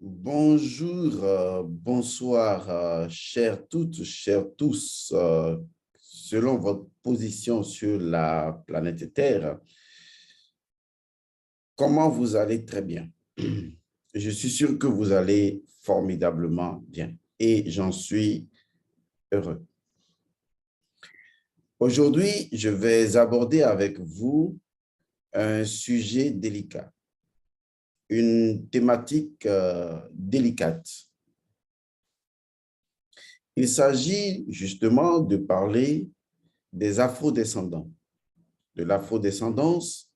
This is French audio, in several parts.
Bonjour, bonsoir, chers toutes, chers tous. Selon votre position sur la planète Terre, comment vous allez? Très bien. Je suis sûr que vous allez formidablement bien et j'en suis heureux. Aujourd'hui, je vais aborder avec vous un sujet délicat, une thématique délicate. Il s'agit justement de parler des afrodescendants, de l'afrodescendance,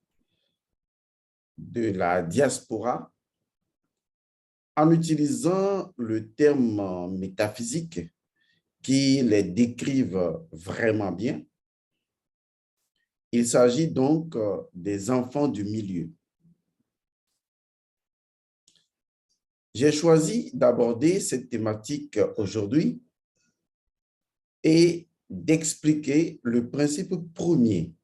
de la diaspora, en utilisant le terme métaphysique qui les décrivent vraiment bien. Il s'agit donc des enfants du milieu. J'ai choisi d'aborder cette thématique aujourd'hui et d'expliquer le principe premier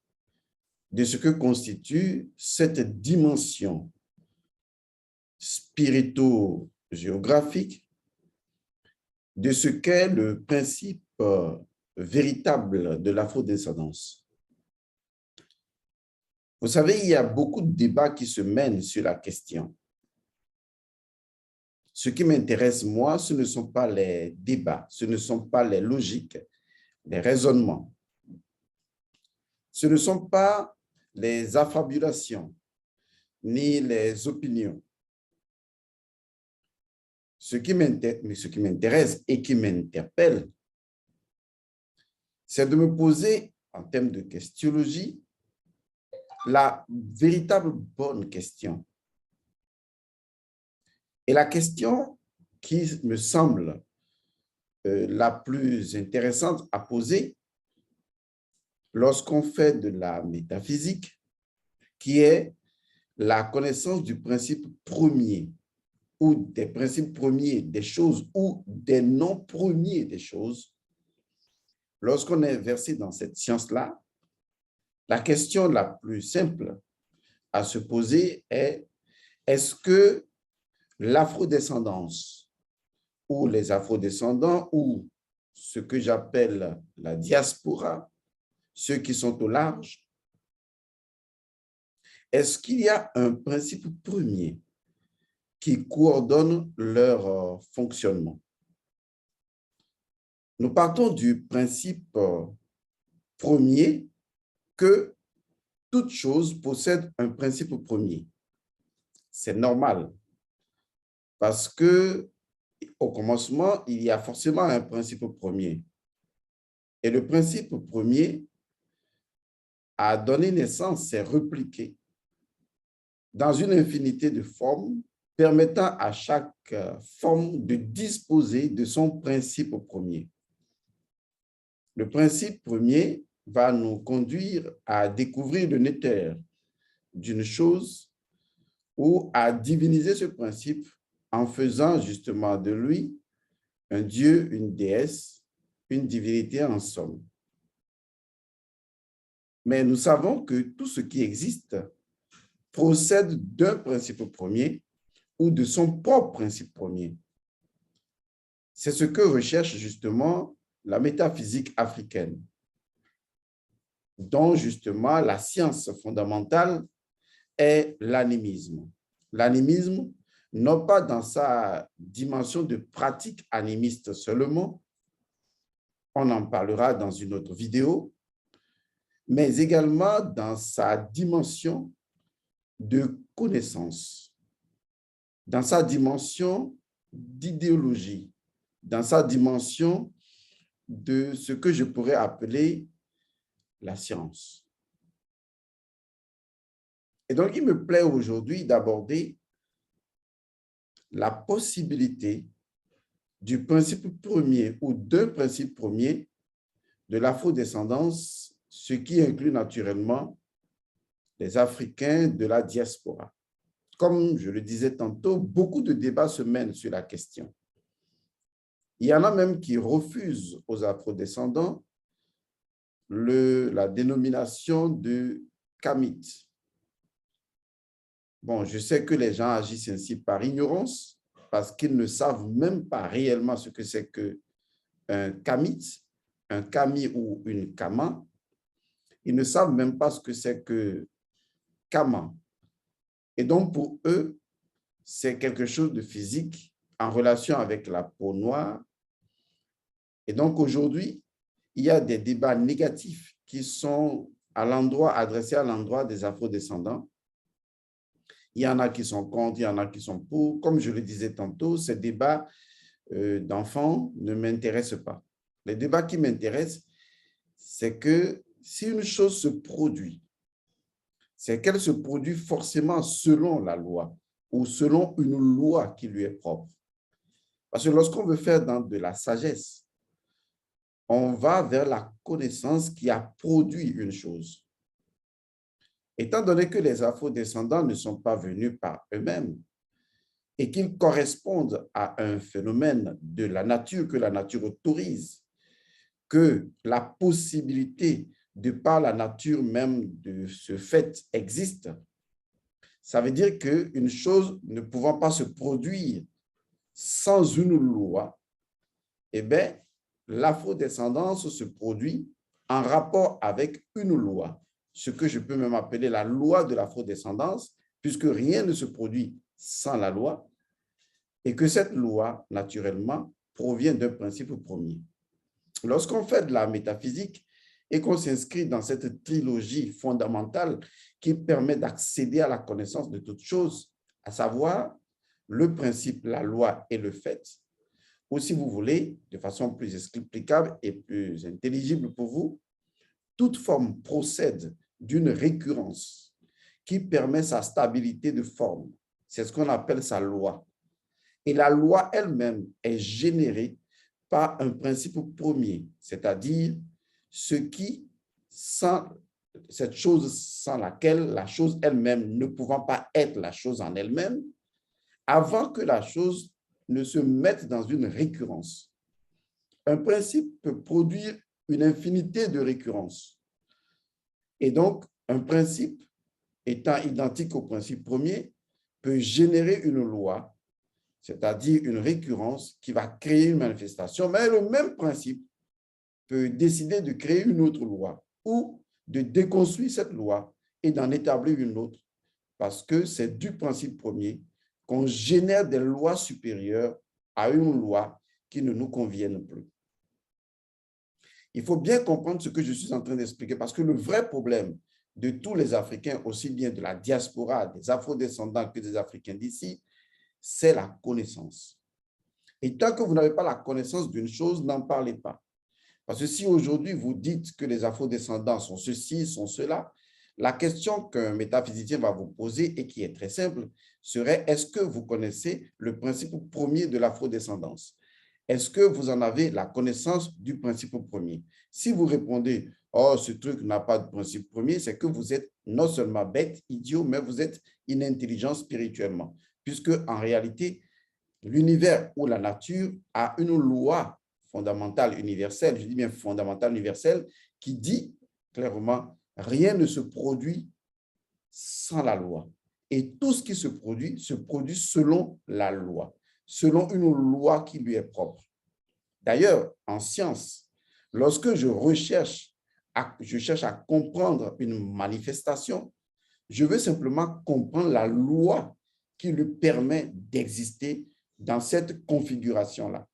de ce que constitue cette dimension spirito-géographique, de ce qu'est le principe véritable de l'afrodescendance. Vous savez, il y a beaucoup de débats qui se mènent sur la question. Ce qui m'intéresse, moi, ce ne sont pas les débats, ce ne sont pas les logiques, les raisonnements. Ce ne sont pas les affabulations, ni les opinions. Ce qui m'intéresse et qui m'interpelle, c'est de me poser, en termes de christologie, la véritable bonne question. Et la question qui me semble la plus intéressante à poser lorsqu'on fait de la métaphysique, qui est la connaissance du principe premier ou des principes premiers des choses ou des noms premiers des choses, lorsqu'on est versé dans cette science-là, la question la plus simple à se poser est: est-ce que l'afrodescendance ou les afrodescendants ou ce que j'appelle la diaspora, ceux qui sont au large, est-ce qu'il y a un principe premier qui coordonne leur fonctionnement? Nous partons du principe premier que toute chose possède un principe premier. C'est normal parce que au commencement, il y a forcément un principe premier. Et le principe premier a donné naissance, s'est repliqué dans une infinité de formes, permettant à chaque forme de disposer de son principe premier. Le principe premier va nous conduire à découvrir le néther d'une chose ou à diviniser ce principe en faisant justement de lui un dieu, une déesse, une divinité en somme. Mais nous savons que tout ce qui existe procède d'un principe premier ou de son propre principe premier. C'est ce que recherche justement la métaphysique africaine, dont justement la science fondamentale est l'animisme. L'animisme, non pas dans sa dimension de pratique animiste seulement, on en parlera dans une autre vidéo, mais également dans sa dimension de connaissance, dans sa dimension d'idéologie, dans sa dimension de ce que je pourrais appeler la science. Et donc, il me plaît aujourd'hui d'aborder la possibilité du principe premier ou d'un principe premier de l'afrodescendance, ce qui inclut naturellement les Africains de la diaspora. Comme je le disais tantôt, beaucoup de débats se mènent sur la question. Il y en a même qui refusent aux afrodescendants la dénomination de Kamite. Bon, je sais que les gens agissent ainsi par ignorance, parce qu'ils ne savent même pas réellement ce que c'est qu'un kamite, un kami ou une kama. Ils ne savent même pas ce que c'est que kama. Et donc, pour eux, c'est quelque chose de physique en relation avec la peau noire. Et donc, aujourd'hui, il y a des débats négatifs qui sont adressés à l'endroit des afrodescendants. Il y en a qui sont contre, il y en a qui sont pour. Comme je le disais tantôt, ces débats d'enfants ne m'intéressent pas. Les débats qui m'intéressent, c'est que si une chose se produit, c'est qu'elle se produit forcément selon la loi ou selon une loi qui lui est propre. Parce que lorsqu'on veut faire dans de la sagesse, on va vers la connaissance qui a produit une chose. Étant donné que les afrodescendants ne sont pas venus par eux-mêmes et qu'ils correspondent à un phénomène de la nature que la nature autorise, que la possibilité de par la nature même de ce fait existe, ça veut dire qu'une chose ne pouvant pas se produire sans une loi, eh bien, l'afrodescendance se produit en rapport avec une loi, ce que je peux même appeler la loi de l'afrodescendance, puisque rien ne se produit sans la loi, et que cette loi, naturellement, provient d'un principe premier. Lorsqu'on fait de la métaphysique et qu'on s'inscrit dans cette trilogie fondamentale qui permet d'accéder à la connaissance de toutes choses, à savoir le principe, la loi et le fait, ou si vous voulez, de façon plus explicable et plus intelligible pour vous, toute forme procède d'une récurrence qui permet sa stabilité de forme. C'est ce qu'on appelle sa loi. Et la loi elle-même est générée par un principe premier, c'est-à-dire cette chose sans laquelle la chose elle-même ne pouvant pas être la chose en elle-même, avant que la chose ne se mette dans une récurrence. Un principe peut produire une infinité de récurrences. Et donc, un principe étant identique au principe premier peut générer une loi, c'est-à-dire une récurrence qui va créer une manifestation, mais le même principe peut décider de créer une autre loi ou de déconstruire cette loi et d'en établir une autre, parce que c'est du principe premier qu'on génère des lois supérieures à une loi qui ne nous convienne plus. Il faut bien comprendre ce que je suis en train d'expliquer, parce que le vrai problème de tous les Africains, aussi bien de la diaspora, des afrodescendants que des Africains d'ici, c'est la connaissance. Et tant que vous n'avez pas la connaissance d'une chose, n'en parlez pas. Parce que si aujourd'hui vous dites que les afrodescendants sont ceci, sont cela, la question qu'un métaphysicien va vous poser et qui est très simple serait: est-ce que vous connaissez le principe premier de l'afrodescendance? Est-ce que vous en avez la connaissance du principe premier? Si vous répondez: oh, ce truc n'a pas de principe premier, c'est que vous êtes non seulement bête, idiot, mais vous êtes inintelligent spirituellement. Puisque en réalité, l'univers ou la nature a une loi fondamentale universelle, je dis bien fondamentale universelle, qui dit clairement: rien ne se produit sans la loi. Et tout ce qui se produit selon la loi, selon une loi qui lui est propre. D'ailleurs, en science, lorsque je cherche à comprendre une manifestation, je veux simplement comprendre la loi qui lui permet d'exister dans cette configuration-là.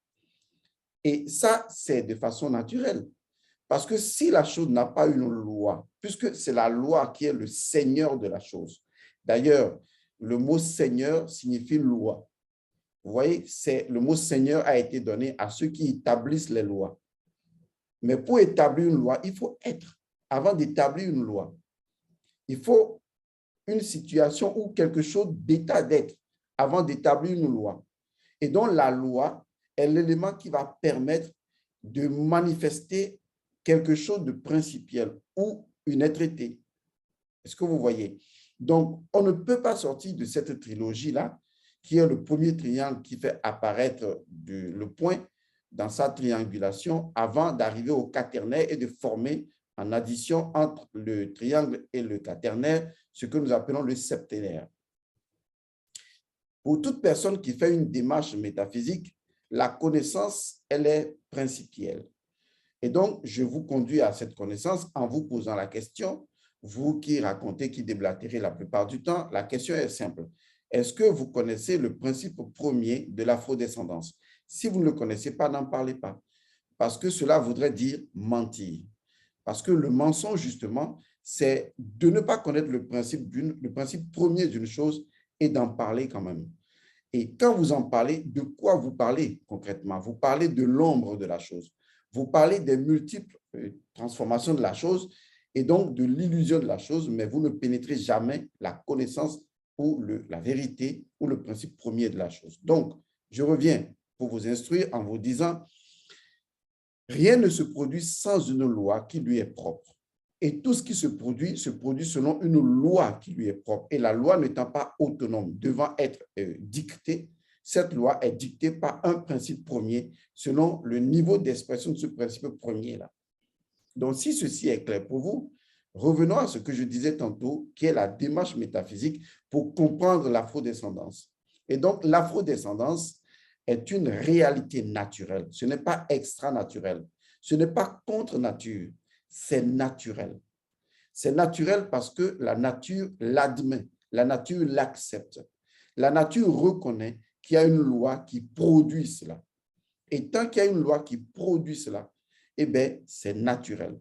Et ça, c'est de façon naturelle. Parce que si la chose n'a pas une loi, puisque c'est la loi qui est le seigneur de la chose. D'ailleurs, le mot seigneur signifie loi. Vous voyez, le mot seigneur a été donné à ceux qui établissent les lois. Mais pour établir une loi, il faut être. Avant d'établir une loi, il faut une situation ou quelque chose d'état d'être avant d'établir une loi. Et donc, la loi est l'élément qui va permettre de manifester quelque chose de principiel ou une être-été. Est-ce que vous voyez? Donc, on ne peut pas sortir de cette trilogie-là, qui est le premier triangle qui fait apparaître le point dans sa triangulation avant d'arriver au quaternaire et de former en addition entre le triangle et le quaternaire ce que nous appelons le septénaire. Pour toute personne qui fait une démarche métaphysique, la connaissance, elle est principielle. Et donc, je vous conduis à cette connaissance en vous posant la question, vous qui racontez, qui déblatérez la plupart du temps, la question est simple. Est-ce que vous connaissez le principe premier de l'afrodescendance? Si vous ne le connaissez pas, n'en parlez pas, parce que cela voudrait dire mentir. Parce que le mensonge, justement, c'est de ne pas connaître le principe premier d'une chose et d'en parler quand même. Et quand vous en parlez, de quoi vous parlez concrètement? Vous parlez de l'ombre de la chose. Vous parlez des multiples transformations de la chose et donc de l'illusion de la chose, mais vous ne pénétrez jamais la connaissance ou la vérité ou le principe premier de la chose. Donc, je reviens pour vous instruire en vous disant, rien ne se produit sans une loi qui lui est propre. Et tout ce qui se produit selon une loi qui lui est propre. Et la loi n'étant pas autonome, devant être dictée, cette loi est dictée par un principe premier selon le niveau d'expression de ce principe premier-là. Donc, si ceci est clair pour vous, revenons à ce que je disais tantôt, qui est la démarche métaphysique pour comprendre l'afrodescendance. Et donc, l'afrodescendance est une réalité naturelle. Ce n'est pas extra-naturel. Ce n'est pas contre nature. C'est naturel. C'est naturel parce que la nature l'admet, la nature l'accepte. La nature reconnaît qu'il y a une loi qui produit cela. Et tant qu'il y a une loi qui produit cela, eh bien, c'est naturel.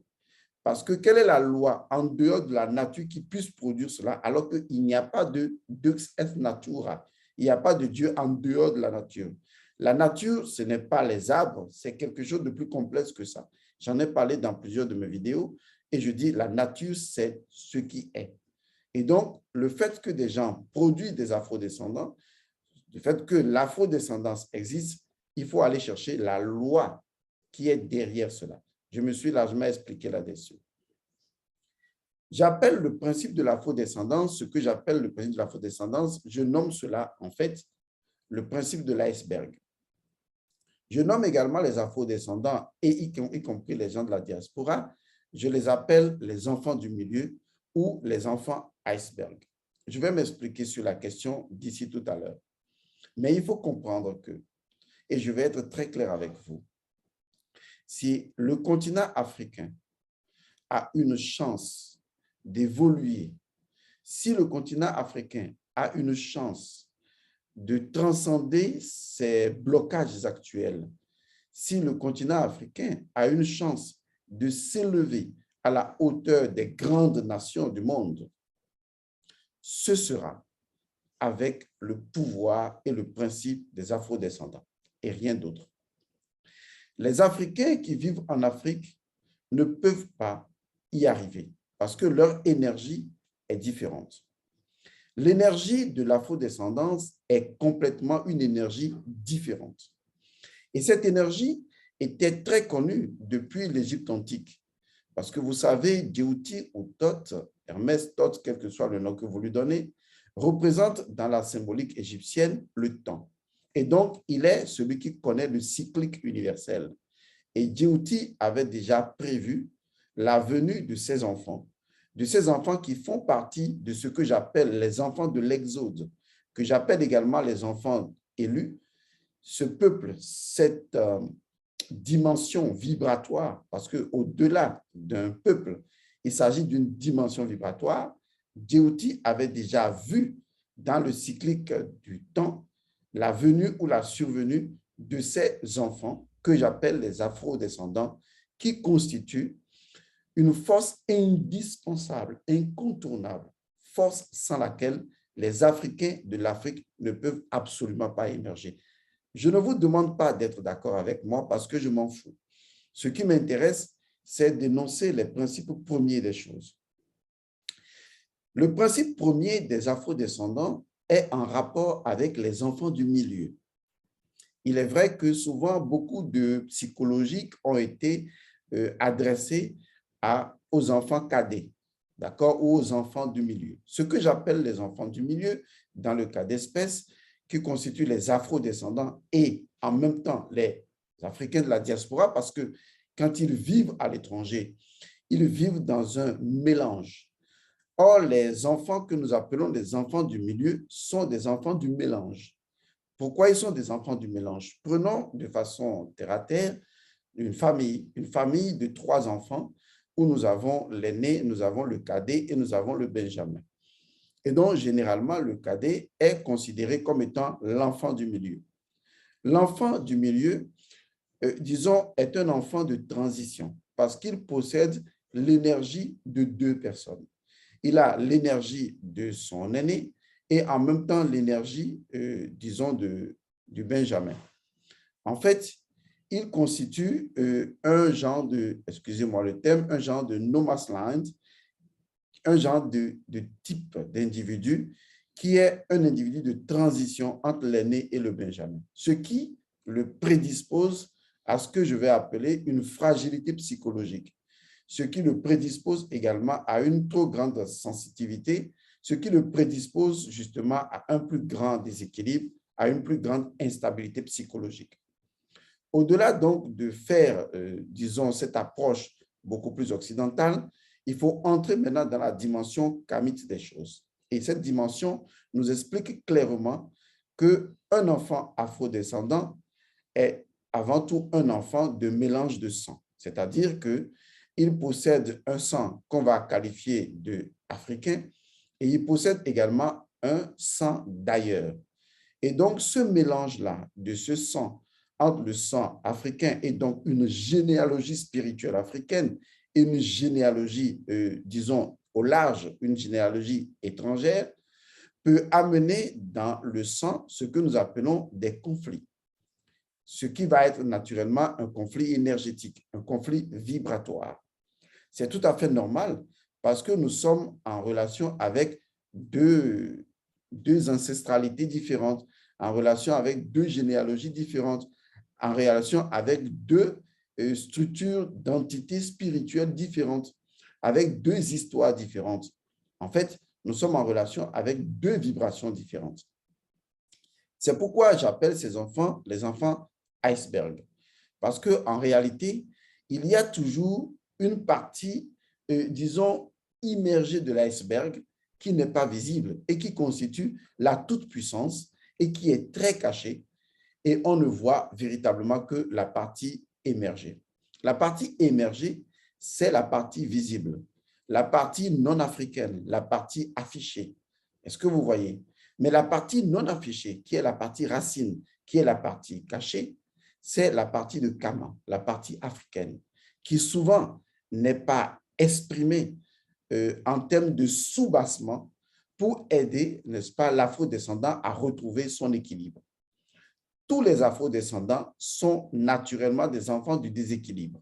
Parce que quelle est la loi en dehors de la nature qui puisse produire cela alors qu'il n'y a pas de Deus et natura, il n'y a pas de Dieu en dehors de la nature. La nature, ce n'est pas les arbres, c'est quelque chose de plus complexe que ça. J'en ai parlé dans plusieurs de mes vidéos et je dis la nature, c'est ce qui est. Et donc, le fait que des gens produisent des afrodescendants, le fait que l'afrodescendance existe, il faut aller chercher la loi qui est derrière cela. Je me suis largement expliqué là-dessus. J'appelle le principe de l'afrodescendance, ce que j'appelle le principe de l'afrodescendance, je nomme cela en fait le principe de l'iceberg. Je nomme également les afrodescendants, et y compris les gens de la diaspora, je les appelle les enfants du milieu ou les enfants iceberg. Je vais m'expliquer sur la question d'ici tout à l'heure. Mais il faut comprendre que, et je vais être très clair avec vous, si le continent africain a une chance d'évoluer, si le continent africain a une chance de transcender ces blocages actuels, si le continent africain a une chance de s'élever à la hauteur des grandes nations du monde, ce sera avec le pouvoir et le principe des afrodescendants et rien d'autre. Les Africains qui vivent en Afrique ne peuvent pas y arriver parce que leur énergie est différente. L'énergie de l'afrodescendance est complètement une énergie différente. Et cette énergie était très connue depuis l'Égypte antique. Parce que vous savez, Djéouti ou Thoth, Hermès, Thoth, quel que soit le nom que vous lui donnez, représente dans la symbolique égyptienne le temps. Et donc, il est celui qui connaît le cyclique universel. Et Djéouti avait déjà prévu la venue de ses enfants qui font partie de ce que j'appelle les enfants de l'Exode, que j'appelle également les enfants élus. Ce peuple, cette dimension vibratoire, parce qu'au-delà d'un peuple, il s'agit d'une dimension vibratoire, Djéouti avait déjà vu dans le cyclique du temps la venue ou la survenue de ces enfants que j'appelle les afro-descendants, qui constituent une force indispensable, incontournable, force sans laquelle les Africains de l'Afrique ne peuvent absolument pas émerger. Je ne vous demande pas d'être d'accord avec moi parce que je m'en fous. Ce qui m'intéresse, c'est d'énoncer les principes premiers des choses. Le principe premier des afrodescendants est en rapport avec les enfants du milieu. Il est vrai que souvent, beaucoup de psychologiques ont été adressés aux enfants cadets, d'accord, ou aux enfants du milieu. Ce que j'appelle les enfants du milieu, dans le cas d'espèce, qui constituent les afrodescendants et en même temps les Africains de la diaspora, parce que quand ils vivent à l'étranger, ils vivent dans un mélange Or, les enfants que nous appelons les enfants du milieu sont des enfants du mélange. Pourquoi ils sont des enfants du mélange? Prenons de façon terre à terre une famille de 3 enfants où nous avons l'aîné, nous avons le cadet et nous avons le benjamin. Et donc, généralement, le cadet est considéré comme étant l'enfant du milieu. L'enfant du milieu, disons, est un enfant de transition parce qu'il possède l'énergie de 2 personnes. Il a l'énergie de son aîné et en même temps l'énergie, disons, du benjamin. En fait, il constitue un genre de, excusez-moi le terme, un genre de no man's land, un genre de type d'individu qui est un individu de transition entre l'aîné et le benjamin, ce qui le prédispose à ce que je vais appeler une fragilité psychologique, ce qui le prédispose également à une trop grande sensitivité, ce qui le prédispose justement à un plus grand déséquilibre, à une plus grande instabilité psychologique. Au-delà donc de faire, disons, cette approche beaucoup plus occidentale, il faut entrer maintenant dans la dimension kamite des choses. Et cette dimension nous explique clairement qu'un enfant afrodescendant est avant tout un enfant de mélange de sang, c'est-à-dire qu'il possède un sang qu'on va qualifier d'africain et il possède également un sang d'ailleurs. Et donc, ce mélange-là de ce sang entre le sang africain et donc une généalogie spirituelle africaine et une généalogie, disons, au large, une généalogie étrangère, peut amener dans le sang ce que nous appelons des conflits, ce qui va être naturellement un conflit énergétique, un conflit vibratoire. C'est tout à fait normal parce que nous sommes en relation avec deux ancestralités différentes, en relation avec 2 généalogies différentes, en relation avec 2 structures d'entités spirituelles différentes, avec 2 histoires différentes. En fait, nous sommes en relation avec 2 vibrations différentes. C'est pourquoi j'appelle ces enfants les enfants iceberg. Parce qu'en réalité, il y a toujours une partie, disons, immergée de l'iceberg qui n'est pas visible et qui constitue la toute-puissance et qui est très cachée et on ne voit véritablement que la partie émergée. La partie émergée, c'est la partie visible, la partie non africaine, la partie affichée. Est-ce que vous voyez? Mais la partie non affichée, qui est la partie racine, qui est la partie cachée, c'est la partie de Kama, la partie africaine, qui souvent n'est pas exprimée en termes de soubassement pour aider, n'est-ce pas, l'afro-descendant à retrouver son équilibre. Tous les afro-descendants sont naturellement des enfants du déséquilibre.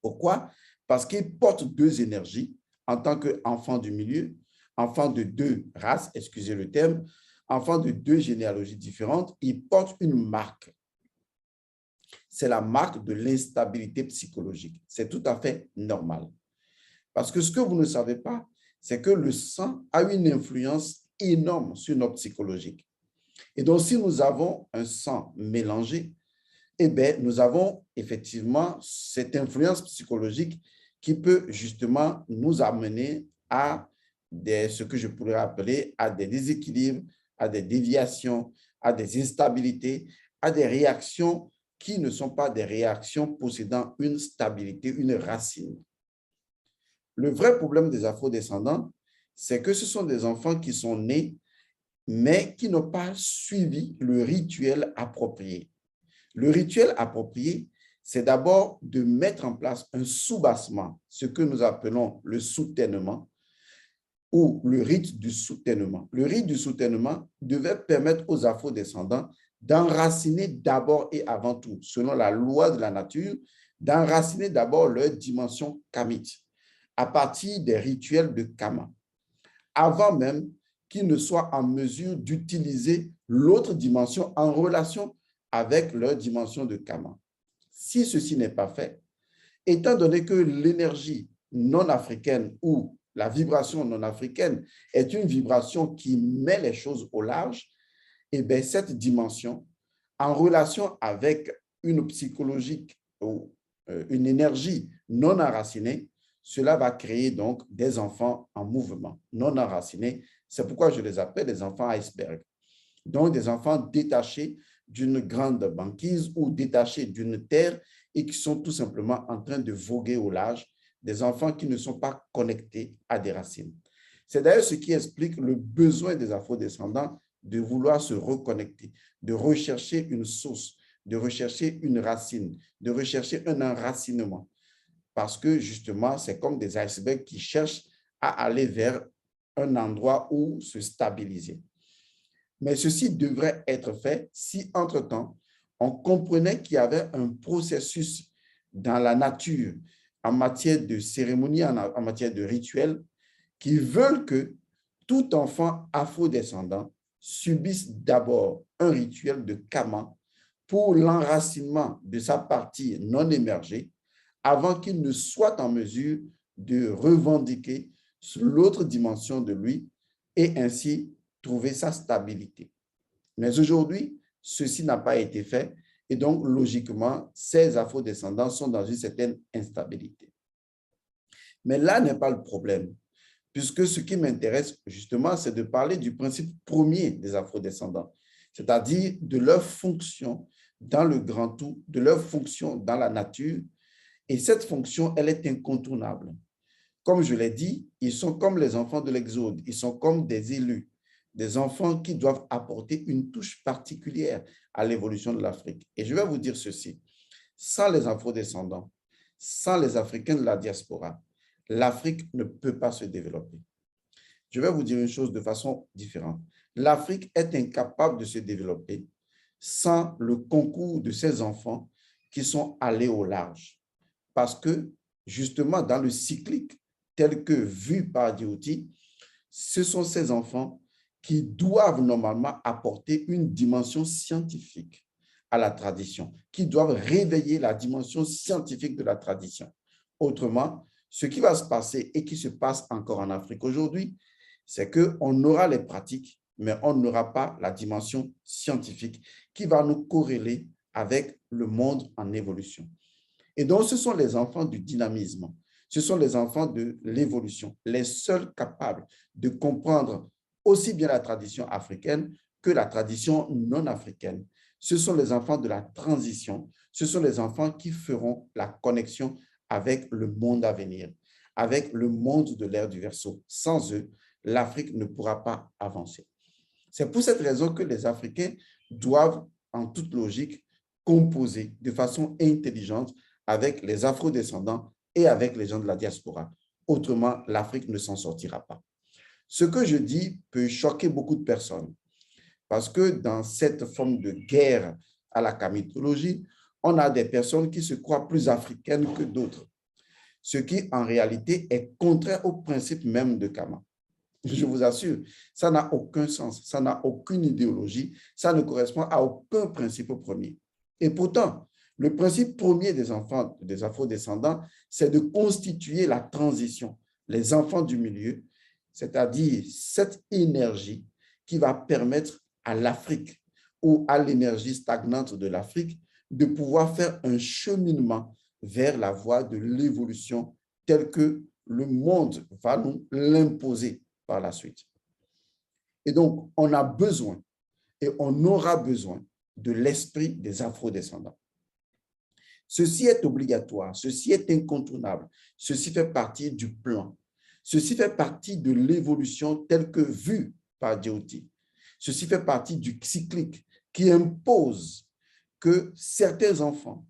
Pourquoi? Parce qu'ils portent 2 énergies en tant qu'enfants du milieu, enfants de 2 races, excusez le terme, enfants de 2 généalogies différentes, ils portent une marque. C'est la marque de l'instabilité psychologique. C'est tout à fait normal. Parce que ce que vous ne savez pas, c'est que le sang a une influence énorme sur notre psychologique. Et donc, si nous avons un sang mélangé, eh bien, nous avons effectivement cette influence psychologique qui peut justement nous amener à ce que je pourrais appeler à des déséquilibres, à des déviations, à des instabilités, à des réactions qui ne sont pas des réactions possédant une stabilité, une racine. Le vrai problème des afrodescendants, c'est que ce sont des enfants qui sont nés, mais qui n'ont pas suivi le rituel approprié. Le rituel approprié, c'est d'abord de mettre en place un soubassement, ce que nous appelons le soutènement ou le rite du soutènement. Le rite du soutènement devait permettre aux afrodescendants d'enraciner d'abord et avant tout, selon la loi de la nature, d'enraciner d'abord leur dimension kamite à partir des rituels de Kama, avant même qu'ils ne soient en mesure d'utiliser l'autre dimension en relation avec leur dimension de Kama. Si ceci n'est pas fait, étant donné que l'énergie non africaine ou la vibration non africaine est une vibration qui met les choses au large, et bien cette dimension, en relation avec une psychologique ou une énergie non enracinée, cela va créer donc des enfants en mouvement, non enracinés. C'est pourquoi je les appelle les enfants iceberg. Donc, des enfants détachés d'une grande banquise ou détachés d'une terre et qui sont tout simplement en train de voguer au large, des enfants qui ne sont pas connectés à des racines. C'est d'ailleurs ce qui explique le besoin des afrodescendants de vouloir se reconnecter, de rechercher une source, de rechercher une racine, de rechercher un enracinement. Parce que justement, c'est comme des icebergs qui cherchent à aller vers un endroit où se stabiliser. Mais ceci devrait être fait si, entre-temps, on comprenait qu'il y avait un processus dans la nature en matière de cérémonie, en matière de rituel, qui veulent que tout enfant afrodescendant subisse d'abord un rituel de Kama pour l'enracinement de sa partie non émergée avant qu'il ne soit en mesure de revendiquer l'autre dimension de lui et ainsi trouver sa stabilité. Mais aujourd'hui, ceci n'a pas été fait et donc, logiquement, ces afrodescendants sont dans une certaine instabilité. Mais là n'est pas le problème, puisque ce qui m'intéresse justement, c'est de parler du principe premier des afrodescendants, c'est-à-dire de leur fonction dans le grand tout, de leur fonction dans la nature. Et cette fonction, elle est incontournable. Comme je l'ai dit, ils sont comme les enfants de l'Exode, ils sont comme des élus, des enfants qui doivent apporter une touche particulière à l'évolution de l'Afrique. Et je vais vous dire ceci, sans les afrodescendants, sans les Africains de la diaspora, l'Afrique ne peut pas se développer. Je vais vous dire une chose de façon différente. L'Afrique est incapable de se développer sans le concours de ces enfants qui sont allés au large. Parce que, justement, dans le cyclique tel que vu par Dioti, ce sont ces enfants qui doivent normalement apporter une dimension scientifique à la tradition, qui doivent réveiller la dimension scientifique de la tradition. Autrement, ce qui va se passer et qui se passe encore en Afrique aujourd'hui, c'est qu'on aura les pratiques, mais on n'aura pas la dimension scientifique qui va nous corréler avec le monde en évolution. Et donc, ce sont les enfants du dynamisme, ce sont les enfants de l'évolution, les seuls capables de comprendre aussi bien la tradition africaine que la tradition non africaine. Ce sont les enfants de la transition, ce sont les enfants qui feront la connexion avec le monde à venir, avec le monde de l'ère du Verseau. Sans eux, l'Afrique ne pourra pas avancer. C'est pour cette raison que les Africains doivent, en toute logique, composer de façon intelligente avec les afrodescendants et avec les gens de la diaspora. Autrement, l'Afrique ne s'en sortira pas. Ce que je dis peut choquer beaucoup de personnes parce que dans cette forme de guerre à la kamitologie, on a des personnes qui se croient plus africaines que d'autres, ce qui en réalité est contraire au principe même de Kama. Je vous assure, ça n'a aucun sens, ça n'a aucune idéologie, ça ne correspond à aucun principe premier. Et pourtant, le principe premier des enfants, des afrodescendants, c'est de constituer la transition, les enfants du milieu, c'est-à-dire cette énergie qui va permettre à l'Afrique ou à l'énergie stagnante de l'Afrique de pouvoir faire un cheminement vers la voie de l'évolution telle que le monde va nous l'imposer par la suite. Et donc, on a besoin et on aura besoin de l'esprit des afrodescendants. Ceci est obligatoire, ceci est incontournable, ceci fait partie du plan, ceci fait partie de l'évolution telle que vue par Dioti. Ceci fait partie du cyclique qui impose que certains enfants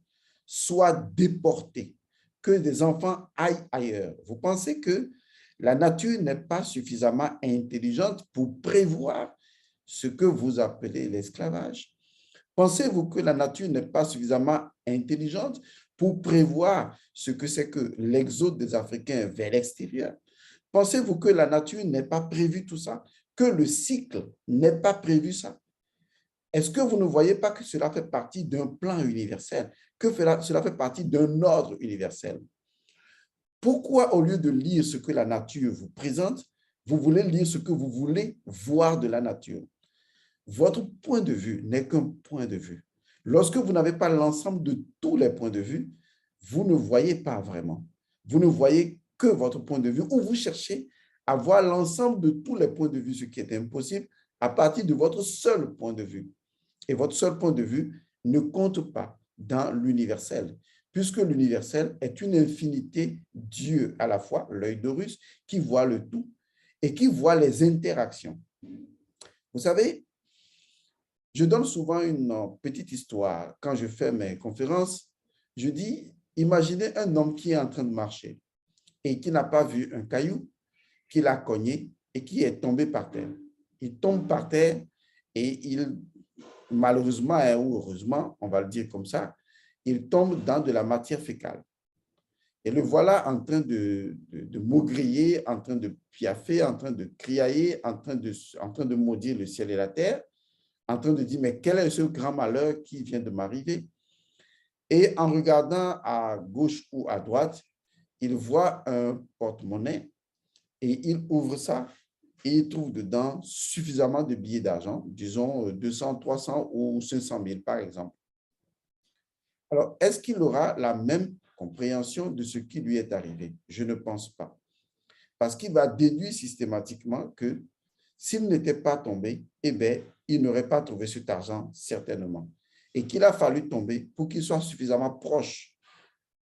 soient déportés, que des enfants aillent ailleurs. Vous pensez que la nature n'est pas suffisamment intelligente pour prévoir ce que vous appelez l'esclavage? Pensez-vous que la nature n'est pas suffisamment intelligente pour prévoir ce que c'est que l'exode des Africains vers l'extérieur? Pensez-vous que la nature n'est pas prévu tout ça? Que le cycle n'est pas prévu ça? Est-ce que vous ne voyez pas que cela fait partie d'un plan universel, que cela fait partie d'un ordre universel? Pourquoi, au lieu de lire ce que la nature vous présente, vous voulez lire ce que vous voulez voir de la nature? Votre point de vue n'est qu'un point de vue. Lorsque vous n'avez pas l'ensemble de tous les points de vue, vous ne voyez pas vraiment. Vous ne voyez que votre point de vue ou vous cherchez à voir l'ensemble de tous les points de vue, ce qui est impossible, à partir de votre seul point de vue. Et votre seul point de vue ne compte pas dans l'universel, puisque l'universel est une infinité Dieu à la fois, l'œil d'Horus, qui voit le tout et qui voit les interactions. Vous savez, je donne souvent une petite histoire. Quand je fais mes conférences, je dis, imaginez un homme qui est en train de marcher et qui n'a pas vu un caillou, qui l'a cogné et qui est tombé par terre. Il tombe par terre et malheureusement ou heureusement, on va le dire comme ça, il tombe dans de la matière fécale. Et le voilà en train de maugréer, en train de piaffer, en train de criailler, en train de maudire le ciel et la terre, en train de dire, mais quel est ce grand malheur qui vient de m'arriver? Et en regardant à gauche ou à droite, il voit un porte-monnaie et il ouvre ça et il trouve dedans suffisamment de billets d'argent, disons 200, 300 ou 500 000 par exemple. Alors, est-ce qu'il aura la même compréhension de ce qui lui est arrivé? Je ne pense pas. Parce qu'il va déduire systématiquement que s'il n'était pas tombé, eh bien, il n'aurait pas trouvé cet argent certainement. Et qu'il a fallu tomber pour qu'il soit suffisamment proche,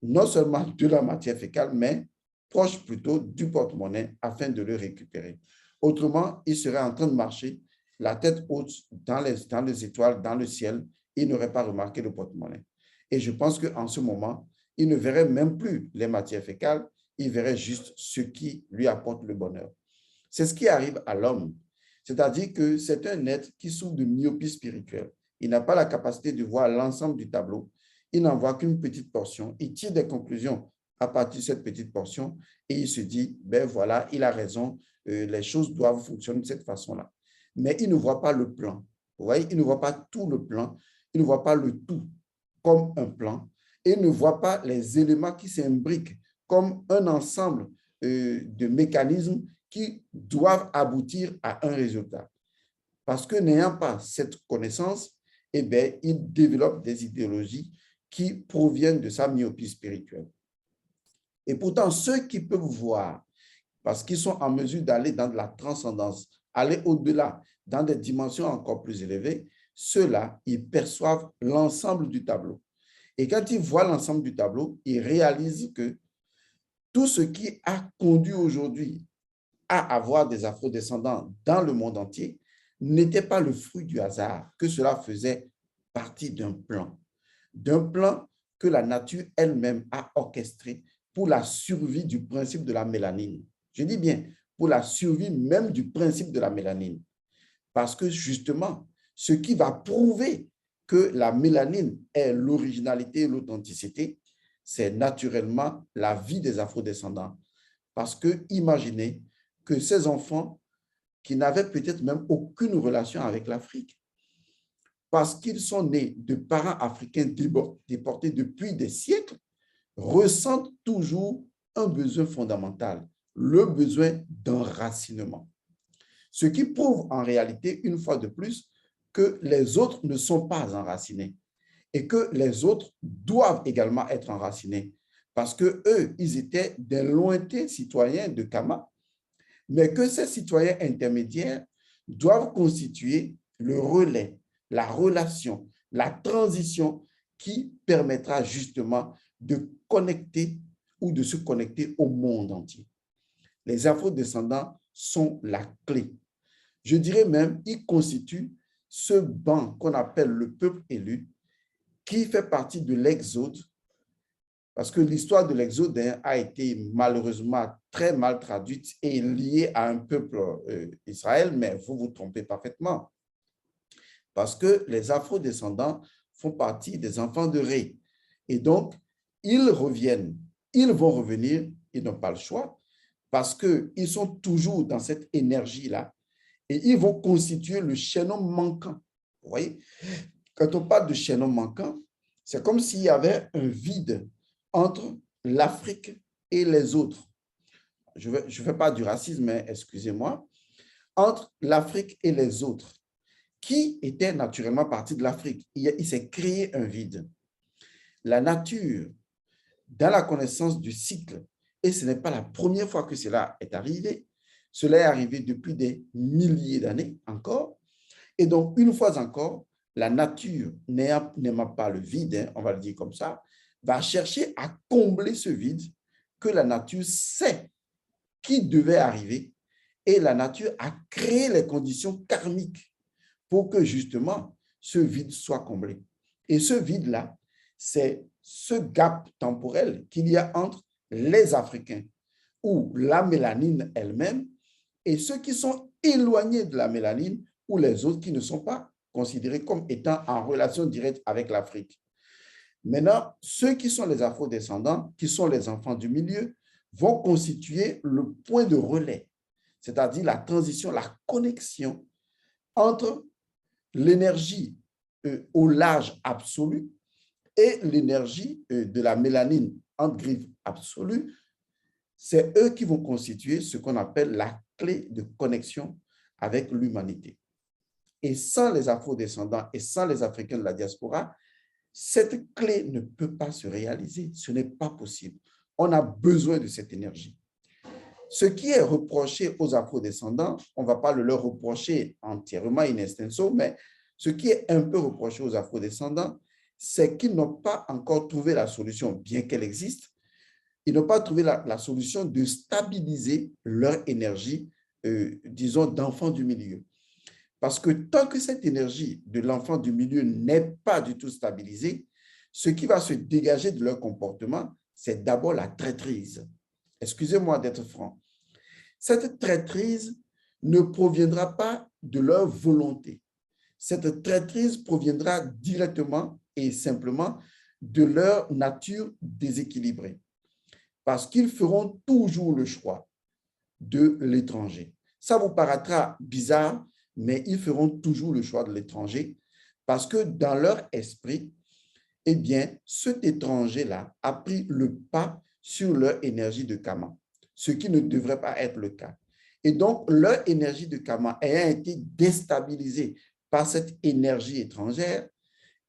non seulement de la matière fécale, mais proche plutôt du porte-monnaie afin de le récupérer. Autrement, il serait en train de marcher, la tête haute dans les étoiles, dans le ciel, il n'aurait pas remarqué le porte-monnaie. Et je pense qu'en ce moment, il ne verrait même plus les matières fécales, il verrait juste ce qui lui apporte le bonheur. C'est ce qui arrive à l'homme. C'est-à-dire que c'est un être qui souffre de myopie spirituelle. Il n'a pas la capacité de voir l'ensemble du tableau. Il n'en voit qu'une petite portion. Il tire des conclusions à partir de cette petite portion et il se dit, ben voilà, il a raison, les choses doivent fonctionner de cette façon-là. Mais il ne voit pas le plan. Vous voyez, il ne voit pas tout le plan. Il ne voit pas le tout comme un plan et il ne voit pas les éléments qui s'imbriquent comme un ensemble de mécanismes qui doivent aboutir à un résultat. Parce que n'ayant pas cette connaissance, eh bien, il développe des idéologies qui proviennent de sa myopie spirituelle. Et pourtant, ceux qui peuvent voir, parce qu'ils sont en mesure d'aller dans de la transcendance, aller au-delà, dans des dimensions encore plus élevées, ceux-là, ils perçoivent l'ensemble du tableau. Et quand ils voient l'ensemble du tableau, ils réalisent que tout ce qui a conduit aujourd'hui à avoir des afrodescendants dans le monde entier n'était pas le fruit du hasard, que cela faisait partie d'un plan que la nature elle-même a orchestré pour la survie du principe de la mélanine. Je dis bien, pour la survie même du principe de la mélanine. Parce que justement, ce qui va prouver que la mélanine est l'originalité et l'authenticité, c'est naturellement la vie des afrodescendants. Parce que imaginez que ces enfants qui n'avaient peut-être même aucune relation avec l'Afrique, parce qu'ils sont nés de parents africains déportés depuis des siècles, ressentent toujours un besoin fondamental, le besoin d'enracinement. Ce qui prouve en réalité, une fois de plus, que les autres ne sont pas enracinés et que les autres doivent également être enracinés parce qu'eux, ils étaient des lointains citoyens de Kama, mais que ces citoyens intermédiaires doivent constituer le relais, la relation, la transition qui permettra justement de connecter ou de se connecter au monde entier. Les afrodescendants sont la clé. Je dirais même, ils constituent ce banc qu'on appelle le peuple élu, qui fait partie de l'exode, parce que l'histoire de l'exode a été malheureusement très mal traduite et liée à un peuple Israël, mais vous vous trompez parfaitement, parce que les afrodescendants font partie des enfants de Ré. Et donc, ils reviennent, ils vont revenir, ils n'ont pas le choix, parce qu'ils sont toujours dans cette énergie-là, et ils vont constituer le chaînon manquant. Vous voyez, quand on parle de chaînon manquant, c'est comme s'il y avait un vide entre l'Afrique et les autres. Je ne fais pas du racisme, mais excusez-moi. Entre l'Afrique et les autres, qui étaient naturellement partis de l'Afrique. Il s'est créé un vide. La nature, dans la connaissance du cycle Et ce n'est pas la première fois que cela est arrivé. Cela est arrivé depuis des milliers d'années encore. Et donc, une fois encore, la nature n'aimant pas le vide, hein, on va le dire comme ça, va chercher à combler ce vide que la nature sait qui devait arriver. Et la nature a créé les conditions karmiques pour que justement ce vide soit comblé. Et ce vide-là, c'est ce gap temporel qu'il y a entre les Africains ou la mélanine elle-même et ceux qui sont éloignés de la mélanine ou les autres qui ne sont pas considérés comme étant en relation directe avec l'Afrique. Maintenant, ceux qui sont les afro-descendants, qui sont les enfants du milieu, vont constituer le point de relais, c'est-à-dire la transition, la connexion entre l'énergie au large absolu et l'énergie de la mélanine entre griffes absolue. C'est eux qui vont constituer ce qu'on appelle la clé de connexion avec l'humanité. Et sans les afro-descendants et sans les Africains de la diaspora, cette clé ne peut pas se réaliser. Ce n'est pas possible. On a besoin de cette énergie. Ce qui est reproché aux afro-descendants, on ne va pas le leur reprocher entièrement in extenso, mais ce qui est un peu reproché aux afro-descendants, c'est qu'ils n'ont pas encore trouvé la solution, bien qu'elle existe. Ils n'ont pas trouvé la solution de stabiliser leur énergie, disons, d'enfant du milieu. Parce que tant que cette énergie de l'enfant du milieu n'est pas du tout stabilisée, ce qui va se dégager de leur comportement, c'est d'abord la traîtrise. Excusez-moi d'être franc. Cette traîtrise ne proviendra pas de leur volonté. Cette traîtrise proviendra directement et simplement de leur nature déséquilibrée. Parce qu'ils feront toujours le choix de l'étranger. Ça vous paraîtra bizarre, mais ils feront toujours le choix de l'étranger parce que dans leur esprit, eh bien, cet étranger-là a pris le pas sur leur énergie de karma, ce qui ne devrait pas être le cas. Et donc, leur énergie de karma ayant été déstabilisée par cette énergie étrangère,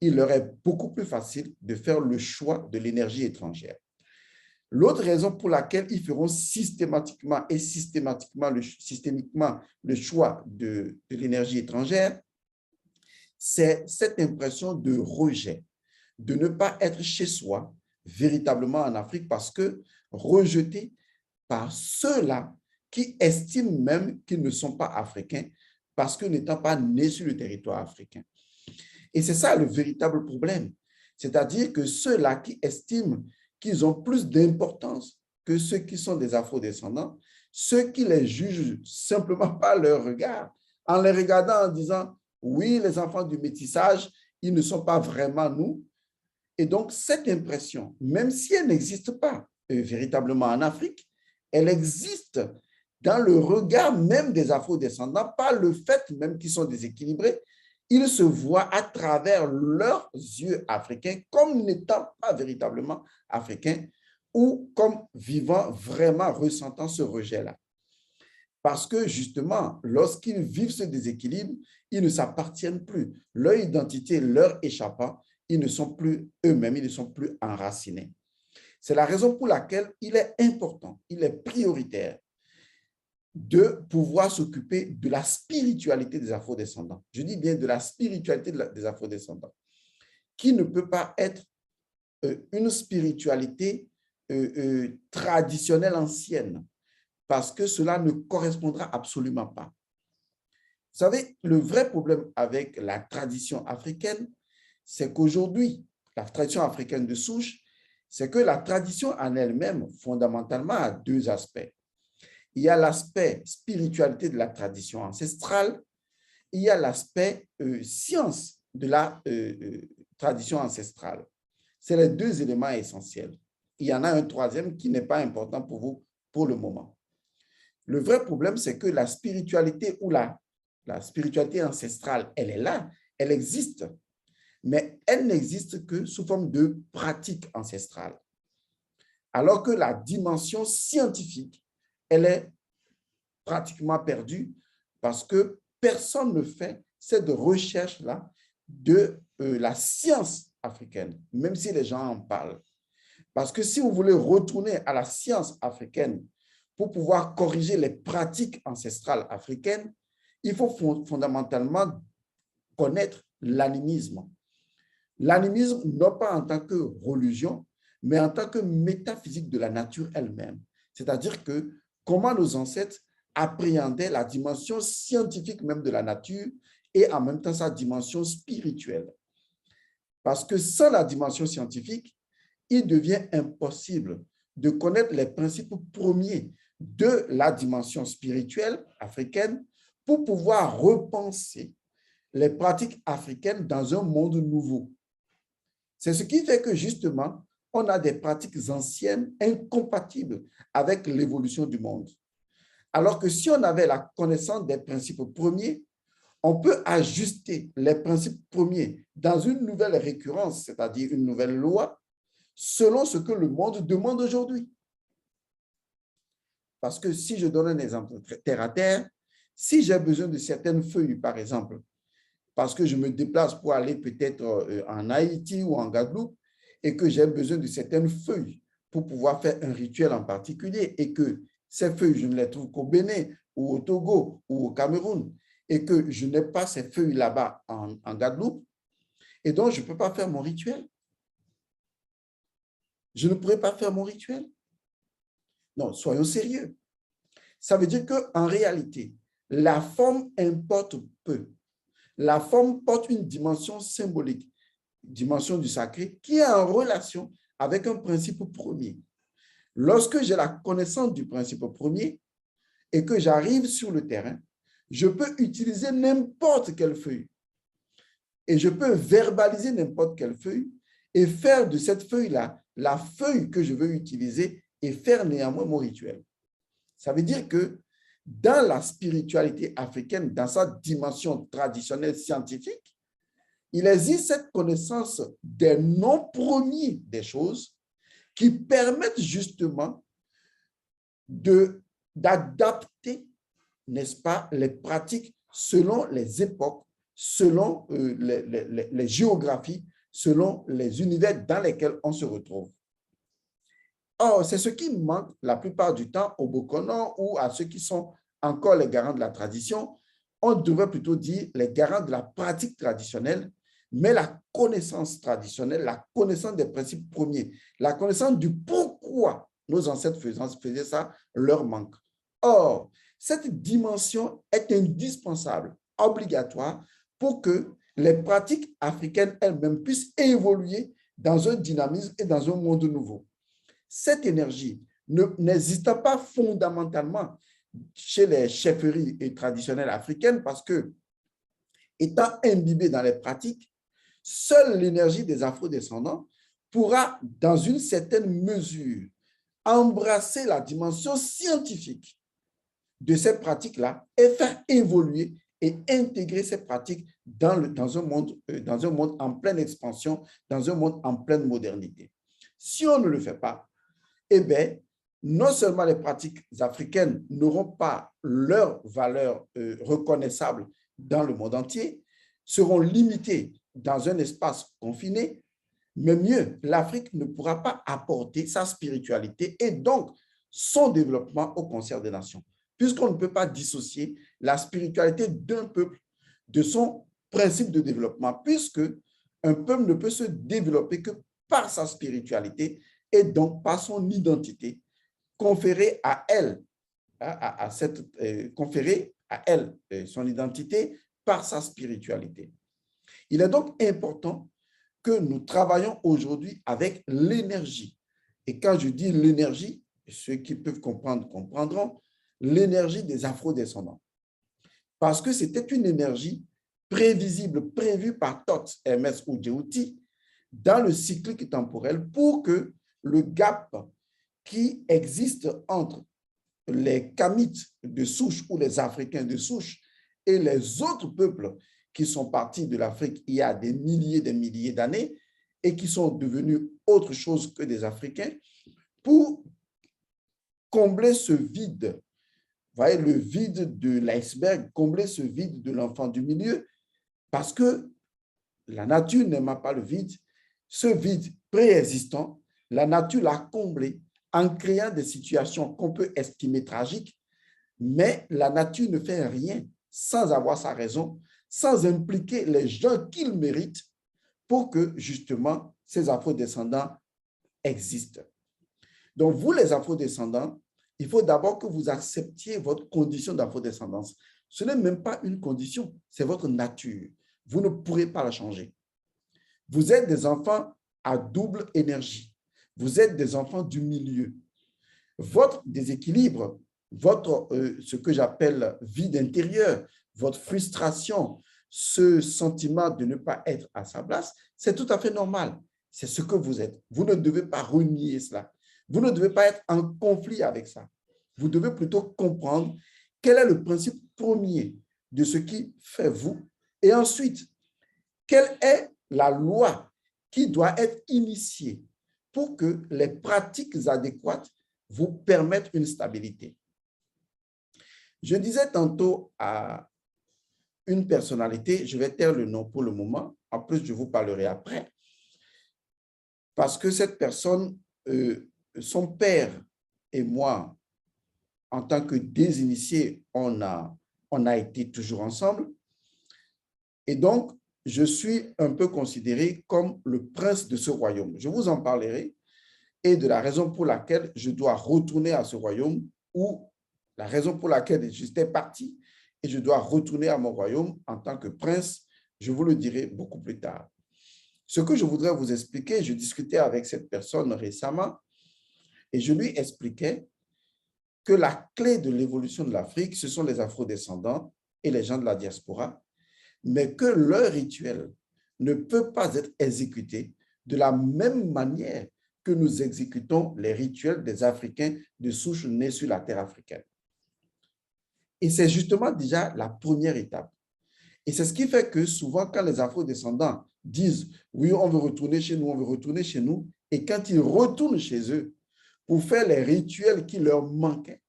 il leur est beaucoup plus facile de faire le choix de l'énergie étrangère. L'autre raison pour laquelle ils feront systémiquement le choix de l'énergie étrangère, c'est cette impression de rejet, de ne pas être chez soi véritablement en Afrique parce que rejeté par ceux-là qui estiment même qu'ils ne sont pas africains parce que n'étant pas nés sur le territoire africain. Et c'est ça le véritable problème. C'est-à-dire que ceux-là qui estiment qu'ils ont plus d'importance que ceux qui sont des afro-descendants, ceux qui les jugent simplement par leur regard, en les regardant en disant, oui, les enfants du métissage, ils ne sont pas vraiment nous. Et donc, cette impression, même si elle n'existe pas véritablement en Afrique, elle existe dans le regard même des afro-descendants, par le fait même qu'ils sont déséquilibrés. Ils se voient à travers leurs yeux africains comme n'étant pas véritablement africains ou comme vivant vraiment, ressentant ce rejet-là. Parce que justement, lorsqu'ils vivent ce déséquilibre, ils ne s'appartiennent plus. Leur identité leur échappant, ils ne sont plus eux-mêmes, ils ne sont plus enracinés. C'est la raison pour laquelle il est important, il est prioritaire de pouvoir s'occuper de la spiritualité des afro-descendants. Je dis bien de la spiritualité des afro-descendants, qui ne peut pas être une spiritualité traditionnelle ancienne, parce que cela ne correspondra absolument pas. Vous savez, le vrai problème avec la tradition africaine, c'est qu'aujourd'hui, la tradition africaine de souche, c'est que la tradition en elle-même, fondamentalement, a deux aspects. Il y a l'aspect spiritualité de la tradition ancestrale, il y a l'aspect science de la tradition ancestrale. C'est les deux éléments essentiels. Il y en a un troisième qui n'est pas important pour vous pour le moment. Le vrai problème, c'est que la spiritualité ou la spiritualité ancestrale, elle est là, elle existe, mais elle n'existe que sous forme de pratique ancestrale. Alors que la dimension scientifique, elle est pratiquement perdue parce que personne ne fait cette recherche-là de la science africaine, même si les gens en parlent. Parce que si vous voulez retourner à la science africaine pour pouvoir corriger les pratiques ancestrales africaines, il faut fondamentalement connaître l'animisme. L'animisme, non pas en tant que religion, mais en tant que métaphysique de la nature elle-même. C'est-à-dire que comment nos ancêtres appréhendaient la dimension scientifique même de la nature et en même temps sa dimension spirituelle. Parce que sans la dimension scientifique, il devient impossible de connaître les principes premiers de la dimension spirituelle africaine pour pouvoir repenser les pratiques africaines dans un monde nouveau. C'est ce qui fait que justement, on a des pratiques anciennes incompatibles avec l'évolution du monde. Alors que si on avait la connaissance des principes premiers, on peut ajuster les principes premiers dans une nouvelle récurrence, c'est-à-dire une nouvelle loi, selon ce que le monde demande aujourd'hui. Parce que si je donne un exemple terre à terre, si j'ai besoin de certaines feuilles, par exemple, parce que je me déplace pour aller peut-être en Haïti ou en Guadeloupe et que j'ai besoin de certaines feuilles pour pouvoir faire un rituel en particulier et que ces feuilles, je ne les trouve qu'au Bénin ou au Togo ou au Cameroun et que je n'ai pas ces feuilles là-bas en Guadeloupe, et donc je ne peux pas faire mon rituel. Je ne pourrais pas faire mon rituel. Non, soyons sérieux. Ça veut dire qu'en réalité, la forme importe peu. La forme porte une dimension symbolique, dimension du sacré, qui est en relation avec un principe premier. Lorsque j'ai la connaissance du principe premier et que j'arrive sur le terrain, je peux utiliser n'importe quelle feuille et je peux verbaliser n'importe quelle feuille et faire de cette feuille-là la feuille que je veux utiliser et faire néanmoins mon rituel. Ça veut dire que dans la spiritualité africaine, dans sa dimension traditionnelle scientifique, il existe cette connaissance des noms premiers des choses qui permettent justement d'adapter, n'est-ce pas, les pratiques selon les époques, selon les géographies, selon les univers dans lesquels on se retrouve. Or, c'est ce qui manque la plupart du temps aux Bokono ou à ceux qui sont encore les garants de la tradition. On devrait plutôt dire les garants de la pratique traditionnelle, mais la connaissance traditionnelle, la connaissance des principes premiers, la connaissance du pourquoi nos ancêtres faisaient ça, leur manque. Or, cette dimension est indispensable, obligatoire, pour que les pratiques africaines elles-mêmes puissent évoluer dans un dynamisme et dans un monde nouveau. Cette énergie n'existe pas fondamentalement chez les chefferies traditionnelles africaines parce que, étant imbibée dans les pratiques, seule l'énergie des afro-descendants pourra, dans une certaine mesure, embrasser la dimension scientifique de ces pratiques-là et faire évoluer et intégrer ces pratiques dans un monde en pleine expansion, dans un monde en pleine modernité. Si on ne le fait pas, eh bien, non seulement les pratiques africaines n'auront pas leur valeur reconnaissable dans le monde entier, seront limitées dans un espace confiné, mais mieux, l'Afrique ne pourra pas apporter sa spiritualité et donc son développement au concert des nations, puisqu'on ne peut pas dissocier la spiritualité d'un peuple de son principe de développement, puisque un peuple ne peut se développer que par sa spiritualité et donc par son identité conférée à elle, conférée à elle, son identité par sa spiritualité. Il est donc important que nous travaillons aujourd'hui avec l'énergie. Et quand je dis l'énergie, ceux qui peuvent comprendre comprendront, l'énergie des afro-descendants. Parce que c'était une énergie prévisible, prévue par Thoth, Hermès ou Djéouti dans le cyclique temporel pour que le gap qui existe entre les Kamites de souche ou les Africains de souche et les autres peuples qui sont partis de l'Afrique il y a des milliers d'années et qui sont devenus autre chose que des Africains, pour combler ce vide, vous voyez, le vide de l'iceberg, combler ce vide de l'enfant du milieu, parce que la nature n'aime pas le vide. Ce vide préexistant La nature l'a comblé en créant des situations qu'on peut estimer tragiques, mais la nature ne fait rien sans avoir sa raison, sans impliquer les gens qu'il mérite pour que justement ces afrodescendants existent. Donc, vous, les afrodescendants, il faut d'abord que vous acceptiez votre condition d'afrodescendance. Ce n'est même pas une condition, c'est votre nature. Vous ne pourrez pas la changer. Vous êtes des enfants à double énergie. Vous êtes des enfants du milieu. Votre déséquilibre, ce que j'appelle vide intérieur, votre frustration, ce sentiment de ne pas être à sa place, c'est tout à fait normal. C'est ce que vous êtes. Vous ne devez pas renier cela. Vous ne devez pas être en conflit avec ça. Vous devez plutôt comprendre quel est le principe premier de ce qui fait vous. Et ensuite, quelle est la loi qui doit être initiée pour que les pratiques adéquates vous permettent une stabilité. Je disais tantôt à une personnalité, je vais taire le nom pour le moment, en plus je vous parlerai après, parce que cette personne, son père et moi, en tant que désinitiés, on a été toujours ensemble. Et donc, je suis un peu considéré comme le prince de ce royaume. Je vous en parlerai et de la raison pour laquelle je dois retourner à ce royaume ou la raison pour laquelle j'étais parti et je dois retourner à mon royaume en tant que prince, je vous le dirai beaucoup plus tard. Ce que je voudrais vous expliquer, je discutais avec cette personne récemment et je lui expliquais que la clé de l'évolution de l'Afrique, ce sont les afrodescendants et les gens de la diaspora, mais que leur rituel ne peut pas être exécuté de la même manière que nous exécutons les rituels des Africains de souche nés sur la terre africaine. Et c'est justement déjà la première étape. Et c'est ce qui fait que souvent, quand les afrodescendants disent « oui, on veut retourner chez nous, on veut retourner chez nous », et quand ils retournent chez eux pour faire les rituels qui leur manquaient,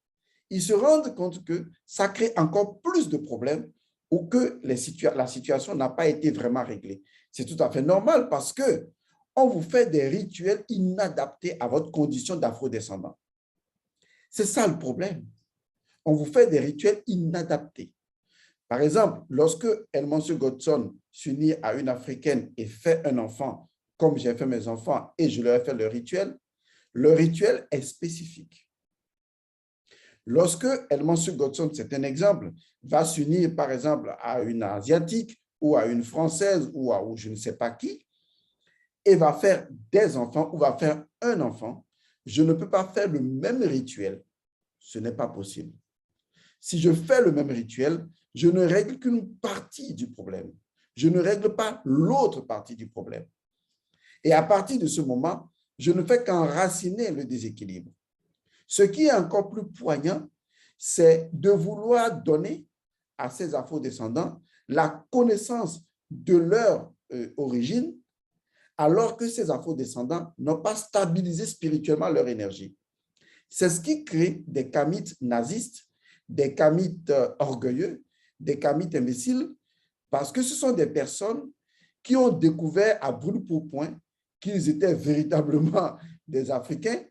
ils se rendent compte que ça crée encore plus de problèmes ou que la situation n'a pas été vraiment réglée. C'est tout à fait normal parce que on vous fait des rituels inadaptés à votre condition d'afrodescendant. C'est ça le problème. On vous fait des rituels inadaptés. Par exemple, lorsque Elmansu Godson s'unit à une Africaine et fait un enfant, comme j'ai fait mes enfants et je leur ai fait le rituel est spécifique. Lorsque Elmansu Godson, c'est un exemple, va s'unir par exemple à une Asiatique ou à une Française ou à je ne sais pas qui, et va faire des enfants ou va faire un enfant, je ne peux pas faire le même rituel. Ce n'est pas possible. Si je fais le même rituel, je ne règle qu'une partie du problème. Je ne règle pas l'autre partie du problème. Et à partir de ce moment, je ne fais qu'enraciner le déséquilibre. Ce qui est encore plus poignant, c'est de vouloir donner à ces afrodescendants la connaissance de leur origine, alors que ces afrodescendants n'ont pas stabilisé spirituellement leur énergie. C'est ce qui crée des kamites nazistes, des kamites orgueilleux, des kamites imbéciles, parce que ce sont des personnes qui ont découvert à brûle-pourpoint qu'ils étaient véritablement des Africains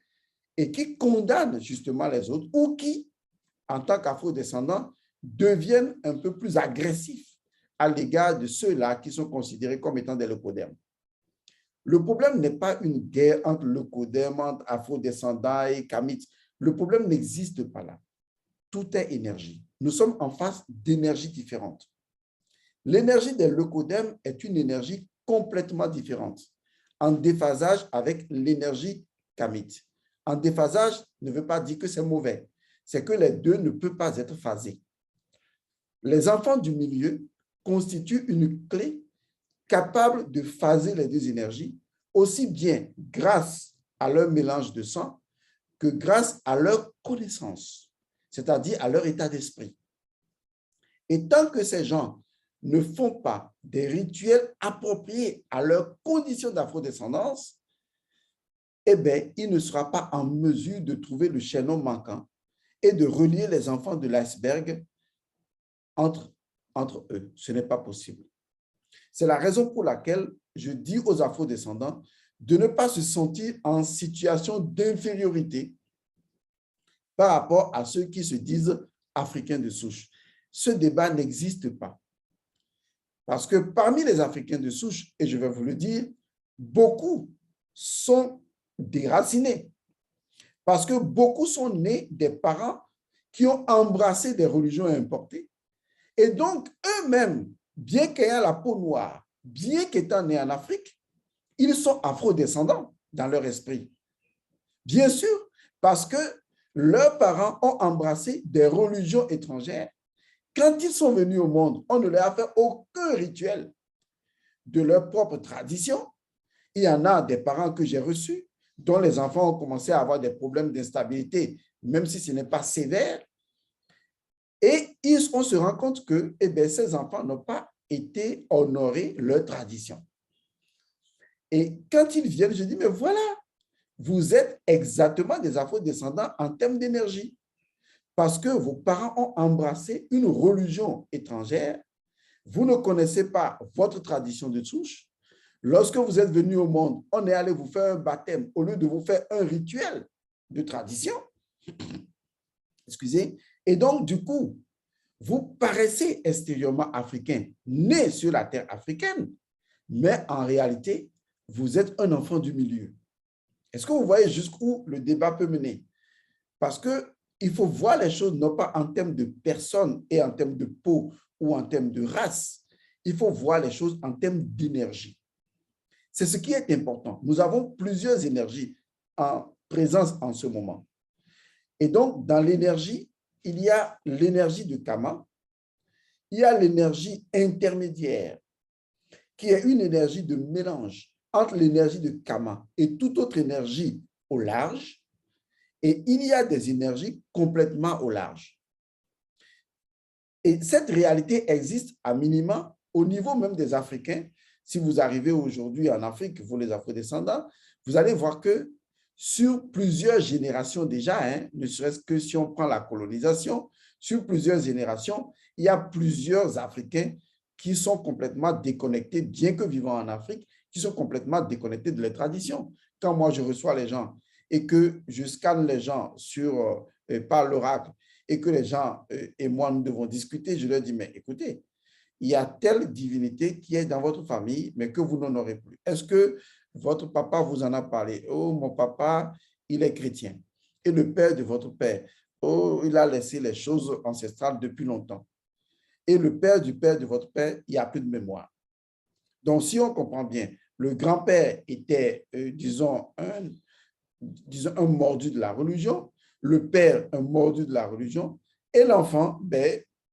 et qui condamnent justement les autres ou qui, en tant qu'afro-descendants, deviennent un peu plus agressifs à l'égard de ceux-là qui sont considérés comme étant des leucodèmes. Le problème n'est pas une guerre entre leucodèmes, entre afro-descendants et kamites. Le problème n'existe pas là. Tout est énergie. Nous sommes en face d'énergies différentes. L'énergie des leucodèmes est une énergie complètement différente, en déphasage avec l'énergie kamite. En déphasage ne veut pas dire que c'est mauvais, c'est que les deux ne peuvent pas être phasés. Les enfants du milieu constituent une clé capable de phaser les deux énergies, aussi bien grâce à leur mélange de sang que grâce à leur connaissance, c'est-à-dire à leur état d'esprit. Et tant que ces gens ne font pas des rituels appropriés à leur condition d'afrodescendance, eh bien, il ne sera pas en mesure de trouver le chaînon manquant et de relier les enfants de l'iceberg entre eux. Ce n'est pas possible. C'est la raison pour laquelle je dis aux afrodescendants de ne pas se sentir en situation d'infériorité par rapport à ceux qui se disent africains de souche. Ce débat n'existe pas. Parce que parmi les Africains de souche, et je vais vous le dire, beaucoup sont déracinés. Parce que beaucoup sont nés des parents qui ont embrassé des religions importées. Et donc, eux-mêmes, bien qu'ayant la peau noire, bien qu'étant nés en Afrique, ils sont afro-descendants dans leur esprit. Bien sûr, parce que leurs parents ont embrassé des religions étrangères. Quand ils sont venus au monde, on ne leur a fait aucun rituel de leur propre tradition. Il y en a des parents que j'ai reçus dont les enfants ont commencé à avoir des problèmes d'instabilité, même si ce n'est pas sévère. Et on se rend compte que ces enfants n'ont pas été honorés leur tradition. Et quand ils viennent, je dis, mais voilà, vous êtes exactement des afro-descendants en termes d'énergie. Parce que vos parents ont embrassé une religion étrangère, vous ne connaissez pas votre tradition de souche. Lorsque vous êtes venu au monde, on est allé vous faire un baptême au lieu de vous faire un rituel de tradition. Excusez. Et donc, du coup, vous paraissez extérieurement africain, né sur la terre africaine, mais en réalité, vous êtes un enfant du milieu. Est-ce que vous voyez jusqu'où le débat peut mener? Parce qu'il faut voir les choses non pas en termes de personne et en termes de peau ou en termes de race, il faut voir les choses en termes d'énergie. C'est ce qui est important. Nous avons plusieurs énergies en présence en ce moment. Et donc, dans l'énergie, il y a l'énergie de Kama, il y a l'énergie intermédiaire, qui est une énergie de mélange entre l'énergie de Kama et toute autre énergie au large, et il y a des énergies complètement au large. Et cette réalité existe à minima au niveau même des Africains. Si vous arrivez aujourd'hui en Afrique, vous les afro-descendants, vous allez voir que sur plusieurs générations déjà, ne serait-ce que si on prend la colonisation, sur plusieurs générations, il y a plusieurs Africains qui sont complètement déconnectés, bien que vivant en Afrique, qui sont complètement déconnectés de leurs traditions. Quand moi, je reçois les gens et que je scanne les gens par l'oracle et que les gens et moi, nous devons discuter, je leur dis, mais écoutez, il y a telle divinité qui est dans votre famille, mais que vous n'honorez plus. Est-ce que votre papa vous en a parlé? Oh, mon papa, il est chrétien. Et le père de votre père, oh, il a laissé les choses ancestrales depuis longtemps. Et le père de votre père, il n'y a plus de mémoire. Donc, si on comprend bien, le grand-père était, disons, un mordu de la religion, le père, un mordu de la religion, et l'enfant,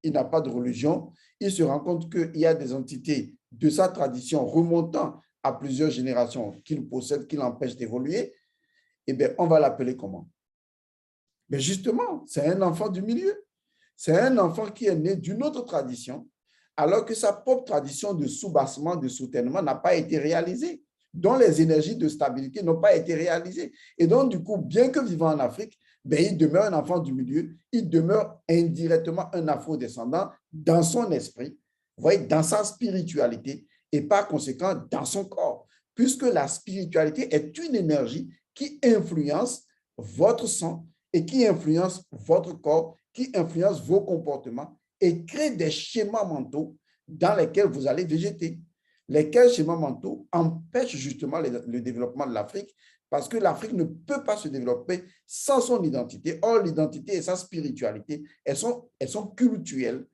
il n'a pas de religion. Il se rend compte qu'il y a des entités de sa tradition remontant à plusieurs générations qu'il possède, qui l'empêchent d'évoluer. On va l'appeler comment? Mais justement, c'est un enfant du milieu. C'est un enfant qui est né d'une autre tradition, alors que sa propre tradition de soubassement, de soutènement n'a pas été réalisée, dont les énergies de stabilité n'ont pas été réalisées. Et donc, du coup, bien que vivant en Afrique, il demeure un enfant du milieu, il demeure indirectement un afro-descendant dans son esprit, vous voyez, dans sa spiritualité et par conséquent dans son corps, puisque la spiritualité est une énergie qui influence votre sang et qui influence votre corps, qui influence vos comportements et crée des schémas mentaux dans lesquels vous allez végéter. Lesquels schémas mentaux empêchent justement le développement de l'Afrique parce que l'Afrique ne peut pas se développer sans son identité. Or, l'identité et sa spiritualité, elles sont culturelles,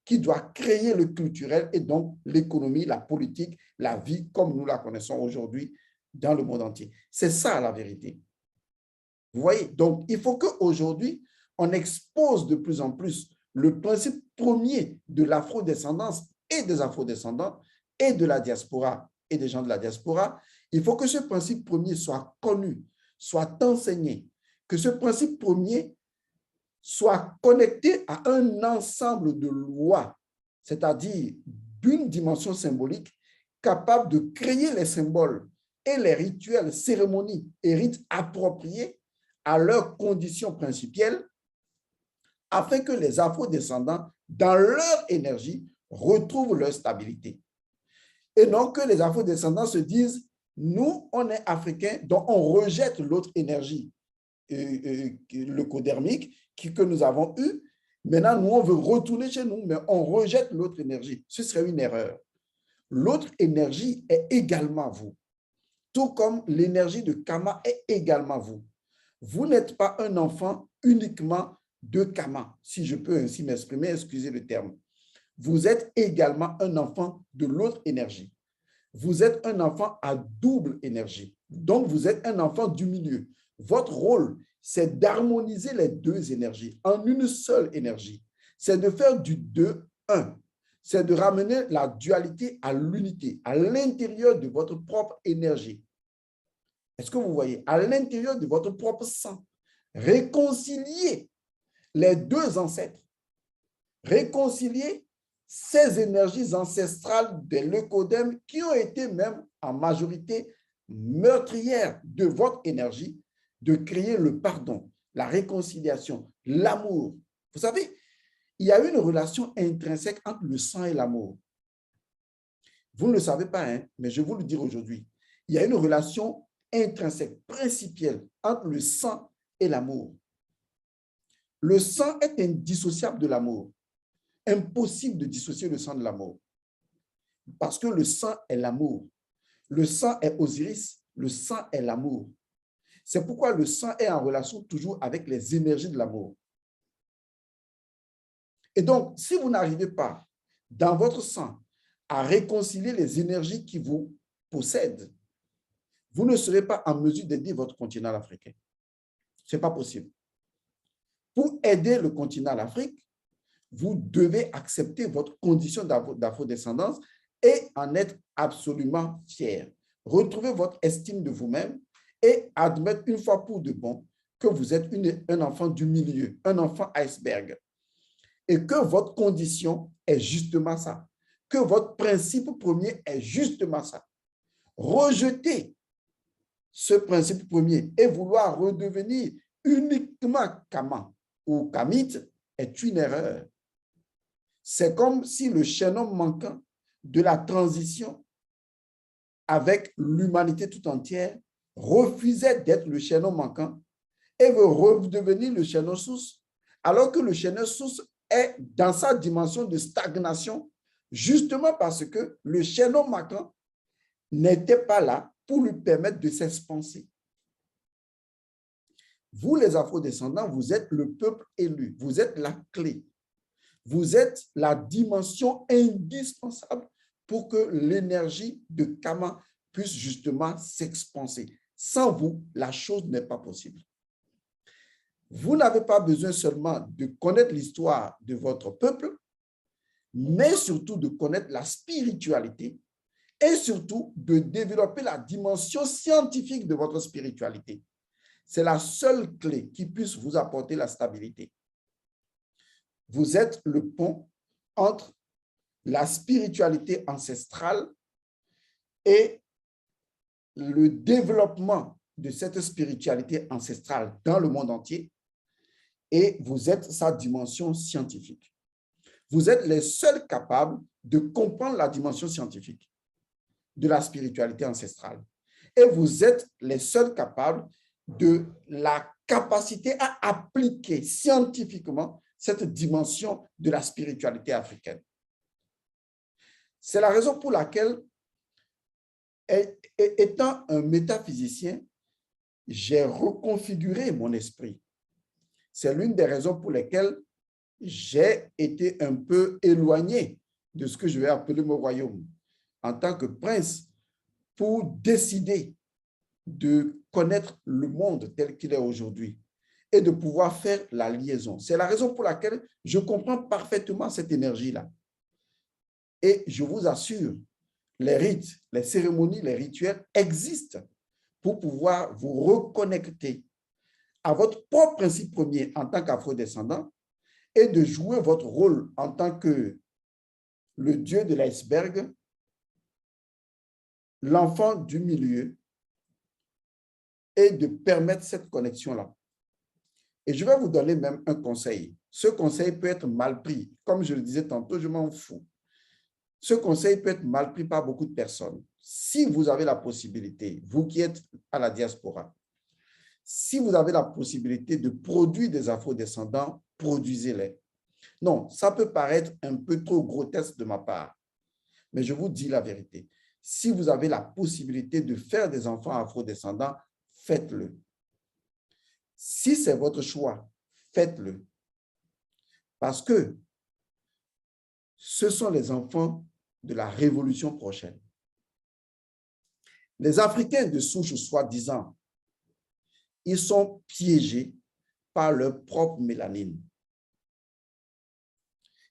qui doivent créer le culturel et donc l'économie, la politique, la vie comme nous la connaissons aujourd'hui dans le monde entier. C'est ça la vérité. Vous voyez, donc il faut qu'aujourd'hui, on expose de plus en plus le principe premier de l'afrodescendance et des afrodescendants et de la diaspora et des gens de la diaspora. Il faut que ce principe premier soit connu, soit enseigné, que ce principe premier soit connecté à un ensemble de lois, c'est-à-dire d'une dimension symbolique capable de créer les symboles et les rituels, cérémonies et rites appropriés à leurs conditions principielles afin que les afro-descendants, dans leur énergie, retrouvent leur stabilité. Et non que les afro-descendants se disent Nous, on est africains, donc on rejette l'autre énergie, le codermique que nous avons eu. Maintenant, nous, on veut retourner chez nous, mais on rejette l'autre énergie. Ce serait une erreur. L'autre énergie est également vous, tout comme l'énergie de Kama est également vous. Vous n'êtes pas un enfant uniquement de Kama, si je peux ainsi m'exprimer, excusez le terme. Vous êtes également un enfant de l'autre énergie. Vous êtes un enfant à double énergie. Donc, vous êtes un enfant du milieu. Votre rôle, c'est d'harmoniser les deux énergies en une seule énergie. C'est de faire du 2-1. C'est de ramener la dualité à l'unité, à l'intérieur de votre propre énergie. Est-ce que vous voyez? À l'intérieur de votre propre sang. Réconcilier les deux ancêtres. Réconcilier ces énergies ancestrales des leucodèmes qui ont été même en majorité meurtrières de votre énergie, de créer le pardon, la réconciliation, l'amour. Vous savez, il y a une relation intrinsèque entre le sang et l'amour. Vous ne le savez pas, hein, mais je vais vous le dire aujourd'hui. Il y a une relation intrinsèque, principielle entre le sang et l'amour. Le sang est indissociable de l'amour. Impossible de dissocier le sang de l'amour. Parce que le sang est l'amour. Le sang est Osiris, le sang est l'amour. C'est pourquoi le sang est en relation toujours avec les énergies de l'amour. Et donc, si vous n'arrivez pas dans votre sang à réconcilier les énergies qui vous possèdent, vous ne serez pas en mesure d'aider votre continent africain. Ce n'est pas possible. Pour aider le continent l'Afrique, vous devez accepter votre condition d'afrodescendance et en être absolument fier. Retrouvez votre estime de vous-même et admettre une fois pour de bon que vous êtes un enfant du milieu, un enfant iceberg. Et que votre condition est justement ça. Que votre principe premier est justement ça. Rejeter ce principe premier et vouloir redevenir uniquement Kama ou Kamite est une erreur. C'est comme si le chaînon manquant de la transition avec l'humanité tout entière refusait d'être le chaînon manquant et veut redevenir le chaînon source, alors que le chaînon source est dans sa dimension de stagnation, justement parce que le chaînon manquant n'était pas là pour lui permettre de s'expanser. Vous, les afrodescendants, vous êtes le peuple élu, vous êtes la clé. Vous êtes la dimension indispensable pour que l'énergie de Kama puisse justement s'expanser. Sans vous, la chose n'est pas possible. Vous n'avez pas besoin seulement de connaître l'histoire de votre peuple, mais surtout de connaître la spiritualité et surtout de développer la dimension scientifique de votre spiritualité. C'est la seule clé qui puisse vous apporter la stabilité. Vous êtes le pont entre la spiritualité ancestrale et le développement de cette spiritualité ancestrale dans le monde entier, et vous êtes sa dimension scientifique. Vous êtes les seuls capables de comprendre la dimension scientifique de la spiritualité ancestrale. Et vous êtes les seuls capables de la capacité à appliquer scientifiquement cette dimension de la spiritualité africaine. C'est la raison pour laquelle, étant un métaphysicien, j'ai reconfiguré mon esprit. C'est l'une des raisons pour lesquelles j'ai été un peu éloigné de ce que je vais appeler mon royaume en tant que prince pour décider de connaître le monde tel qu'il est aujourd'hui et de pouvoir faire la liaison. C'est la raison pour laquelle je comprends parfaitement cette énergie-là. Et je vous assure, les rites, les cérémonies, les rituels existent pour pouvoir vous reconnecter à votre propre principe premier en tant qu'afrodescendant et de jouer votre rôle en tant que le dieu de l'iceberg, l'enfant du milieu, et de permettre cette connexion-là. Et je vais vous donner même un conseil. Ce conseil peut être mal pris. Comme je le disais tantôt, je m'en fous. Ce conseil peut être mal pris par beaucoup de personnes. si vous avez la possibilité, vous qui êtes à la diaspora, si vous avez la possibilité de produire des afro-descendants, produisez-les. Non, ça peut paraître un peu trop grotesque de ma part, mais je vous dis la vérité. Si vous avez la possibilité de faire des enfants afro-descendants, faites-le. Si c'est votre choix, faites-le. Parce que ce sont les enfants de la révolution prochaine. Les Africains de souche soi-disant, ils sont piégés par leur propre mélanine.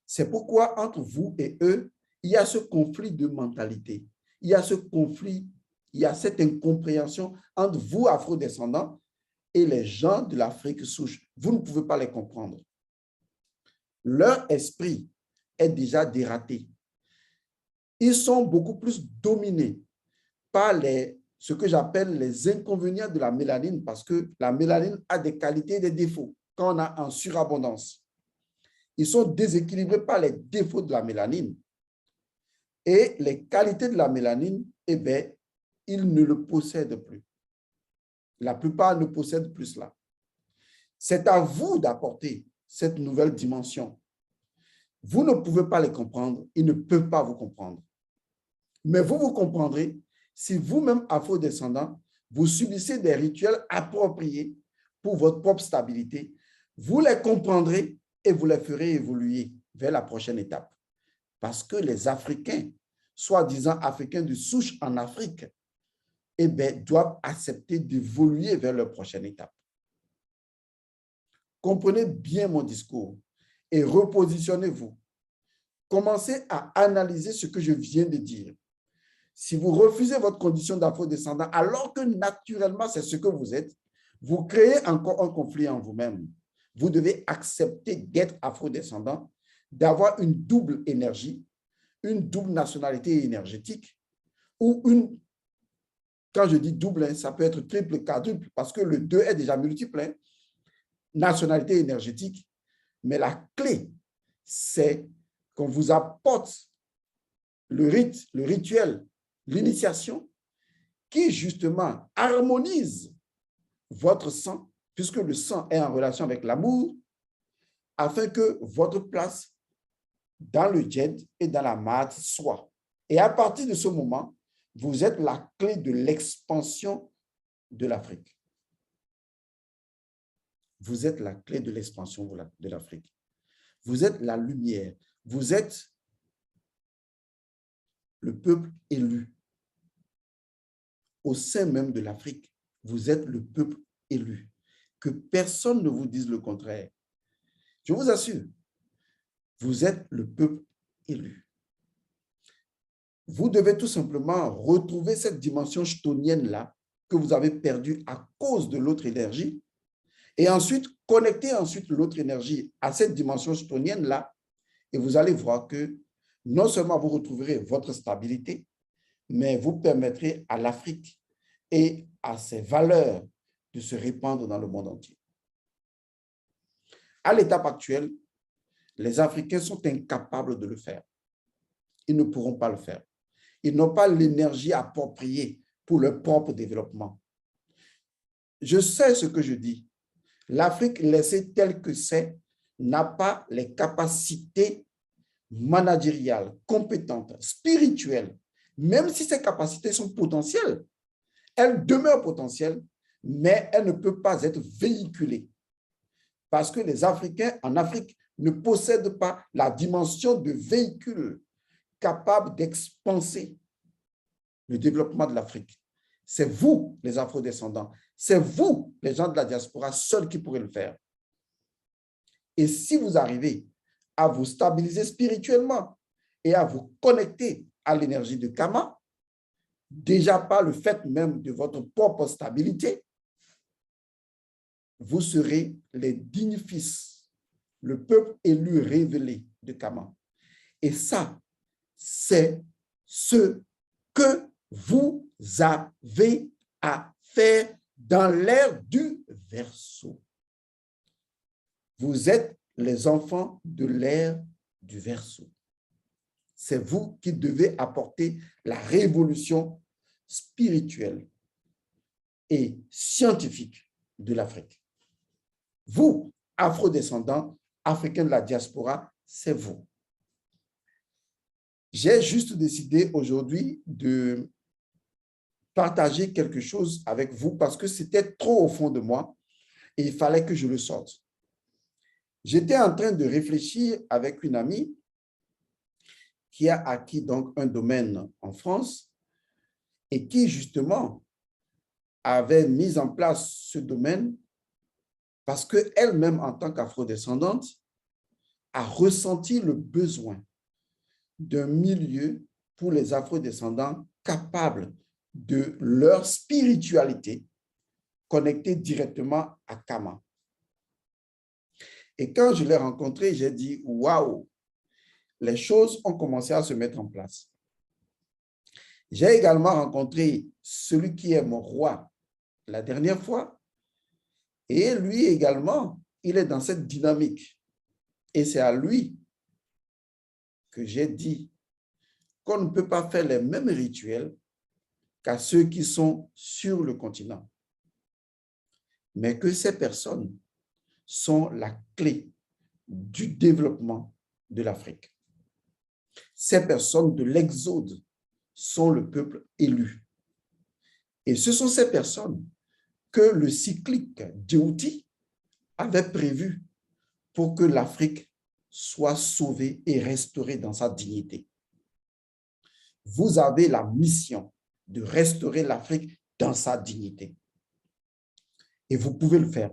C'est pourquoi entre vous et eux, il y a ce conflit de mentalité. Il y a ce conflit, il y a cette incompréhension entre vous, afro-descendants, et les gens de l'Afrique souche. Vous ne pouvez pas les comprendre. Leur esprit est déjà dératé. Ils sont beaucoup plus dominés par ce que j'appelle les inconvénients de la mélanine, parce que la mélanine a des qualités et des défauts quand on a en surabondance. Ils sont déséquilibrés par les défauts de la mélanine. Et les qualités de la mélanine, eh bien, ils ne le possèdent plus. La plupart ne possèdent plus cela. C'est à vous d'apporter cette nouvelle dimension. Vous ne pouvez pas les comprendre, ils ne peuvent pas vous comprendre. Mais vous, vous comprendrez si vous-même, afro-descendants, vous subissez des rituels appropriés pour votre propre stabilité. Vous les comprendrez et vous les ferez évoluer vers la prochaine étape. Parce que les Africains, soi-disant Africains de souche en Afrique, eh bien, doivent accepter d'évoluer vers leur prochaine étape. Comprenez bien mon discours et repositionnez-vous. Commencez à analyser ce que je viens de dire. Si vous refusez votre condition d'afro-descendant, alors que naturellement c'est ce que vous êtes, vous créez encore un conflit en vous-même. Vous devez accepter d'être afro-descendant, d'avoir une double énergie, une double nationalité énergétique, ou une, quand je dis double, ça peut être triple, quadruple, parce que le 2 est déjà multiple, nationalité énergétique. Mais la clé, c'est qu'on vous apporte le rite, le rituel, l'initiation, qui justement harmonise votre sang, puisque le sang est en relation avec l'amour, afin que votre place dans le djed et dans la mat soit. Et à partir de ce moment, vous êtes la clé de l'expansion de l'Afrique. Vous êtes la clé de l'expansion de l'Afrique. Vous êtes la lumière. Vous êtes le peuple élu. Au sein même de l'Afrique, vous êtes le peuple élu. Que personne ne vous dise le contraire. Je vous assure, vous êtes le peuple élu. Vous devez tout simplement retrouver cette dimension chtonienne-là que vous avez perdue à cause de l'autre énergie et ensuite connecter l'autre énergie à cette dimension chtonienne-là et vous allez voir que non seulement vous retrouverez votre stabilité, mais vous permettrez à l'Afrique et à ses valeurs de se répandre dans le monde entier. À l'étape actuelle, les Africains sont incapables de le faire. Ils ne pourront pas le faire. Ils n'ont pas l'énergie appropriée pour leur propre développement. Je sais ce que je dis. L'Afrique laissée telle que c'est n'a pas les capacités managériales, compétentes, spirituelles. Même si ces capacités sont potentielles, elles demeurent potentielles, mais elles ne peuvent pas être véhiculées. Parce que les Africains en Afrique ne possèdent pas la dimension de véhicule capable d'expanser le développement de l'Afrique. C'est vous, les afro-descendants, c'est vous, les gens de la diaspora, seuls qui pourrez le faire. Et si vous arrivez à vous stabiliser spirituellement et à vous connecter à l'énergie de Kama, déjà par le fait même de votre propre stabilité, vous serez les dignes fils, le peuple élu révélé de Kama. Et ça, c'est ce que vous avez à faire dans l'ère du Verseau. Vous êtes les enfants de l'ère du Verseau. C'est vous qui devez apporter la révolution spirituelle et scientifique de l'Afrique. Vous, afro-descendants, africains de la diaspora, c'est vous. J'ai juste décidé aujourd'hui de partager quelque chose avec vous parce que c'était trop au fond de moi et il fallait que je le sorte. J'étais en train de réfléchir avec une amie qui a acquis donc un domaine en France et qui justement avait mis en place ce domaine parce qu'elle-même, en tant qu'afrodescendante, a ressenti le besoin d'un milieu pour les afrodescendants capables de leur spiritualité connectée directement à Kama. Et quand je l'ai rencontré, j'ai dit « Waouh !» Les choses ont commencé à se mettre en place. J'ai également rencontré celui qui est mon roi la dernière fois. Et lui également, il est dans cette dynamique. Et c'est à lui que j'ai dit qu'on ne peut pas faire les mêmes rituels qu'à ceux qui sont sur le continent. Mais que ces personnes sont la clé du développement de l'Afrique. Ces personnes de l'Exode sont le peuple élu. Et ce sont ces personnes que le cyclique Djibouti avait prévu pour que l'Afrique soit sauvée et restaurée dans sa dignité. Vous avez la mission de restaurer l'Afrique dans sa dignité. Et vous pouvez le faire.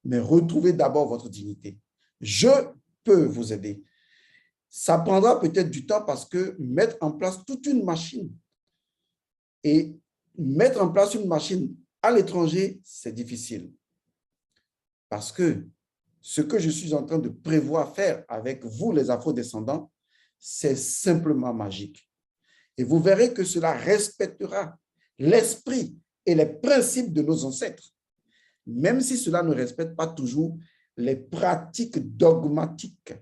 Mais retrouvez d'abord votre dignité. Je peux vous aider. Ça prendra peut-être du temps parce que mettre en place toute une machine et mettre en place une machine à l'étranger, c'est difficile. Parce que ce que je suis en train de prévoir faire avec vous, les afro-descendants, c'est simplement magique. Et vous verrez que cela respectera l'esprit et les principes de nos ancêtres, même si cela ne respecte pas toujours les pratiques dogmatiques,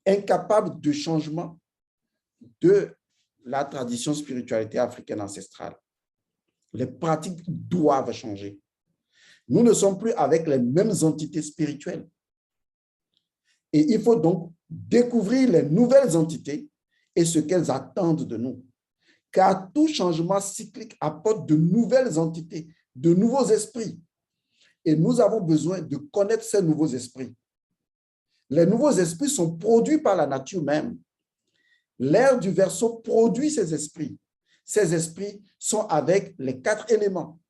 incapables de changement de la tradition spiritualité africaine ancestrale. Les pratiques doivent changer. Nous ne sommes plus avec les mêmes entités spirituelles. Et il faut donc découvrir les nouvelles entités et ce qu'elles attendent de nous. Car tout changement cyclique apporte de nouvelles entités, de nouveaux esprits. Et nous avons besoin de connaître ces nouveaux esprits. Les nouveaux esprits sont produits par la nature même. L'ère du Verseau produit ces esprits. Ces esprits sont avec les 4 éléments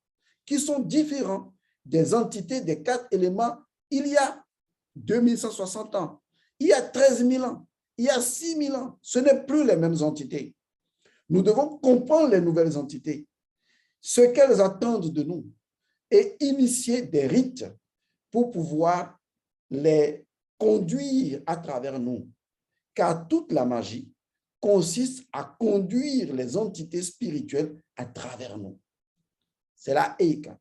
qui sont différents des entités des 4 éléments il y a 2160 ans, il y a 13 000 ans, il y a 6 000 ans. Ce n'est plus les mêmes entités. Nous devons comprendre les nouvelles entités, ce qu'elles attendent de nous et initier des rites pour pouvoir les conduire à travers nous. Car toute la magie consiste à conduire les entités spirituelles à travers nous. C'est la Eka.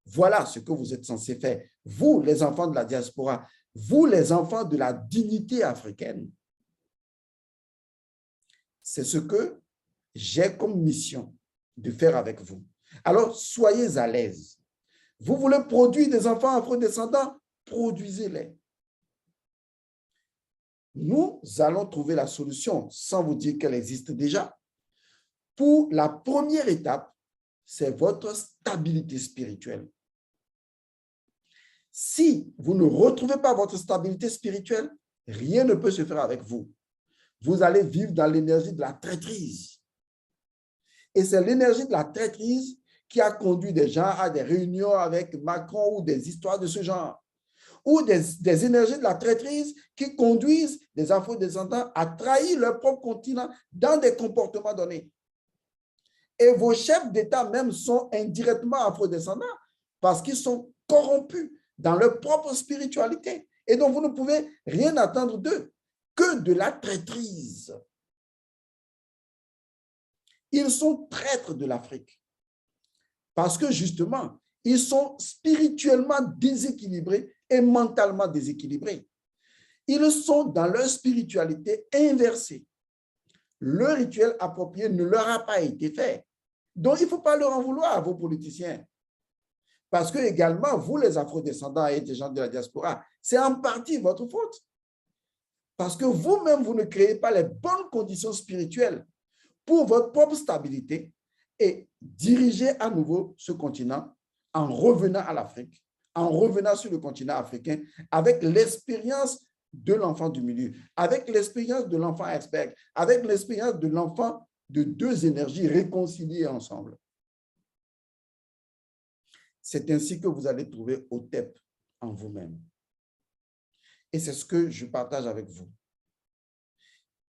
Voilà ce que vous êtes censés faire. Vous, les enfants de la diaspora, vous, les enfants de la dignité africaine. C'est ce que j'ai comme mission de faire avec vous. Alors, soyez à l'aise. Vous voulez produire des enfants afrodescendants? Produisez-les. Nous allons trouver la solution, sans vous dire qu'elle existe déjà. Pour la première étape, c'est votre stabilité spirituelle. Si vous ne retrouvez pas votre stabilité spirituelle, rien ne peut se faire avec vous. Vous allez vivre dans l'énergie de la traîtrise. Et c'est l'énergie de la traîtrise qui a conduit des gens à des réunions avec Macron ou des histoires de ce genre. Ou des énergies de la traîtrise qui conduisent des afro-descendants à trahir leur propre continent dans des comportements donnés. Et vos chefs d'État même sont indirectement afro-descendants parce qu'ils sont corrompus dans leur propre spiritualité. Et donc, vous ne pouvez rien attendre d'eux que de la traîtrise. Ils sont traîtres de l'Afrique parce que justement, ils sont spirituellement déséquilibrés et mentalement déséquilibrés. Ils sont dans leur spiritualité inversée. le rituel approprié ne leur a pas été fait. Donc, il ne faut pas leur en vouloir à vos politiciens. Parce que également, vous, les afrodescendants et des gens de la diaspora, c'est en partie votre faute. Parce que vous-même, vous ne créez pas les bonnes conditions spirituelles pour votre propre stabilité et diriger à nouveau ce continent en revenant à l'Afrique, en revenant sur le continent africain avec l'expérience de l'enfant du milieu, avec l'expérience de l'enfant expert, avec l'expérience de l'enfant de deux énergies réconciliées ensemble. C'est ainsi que vous allez trouver Otep en vous-même. Et c'est ce que je partage avec vous.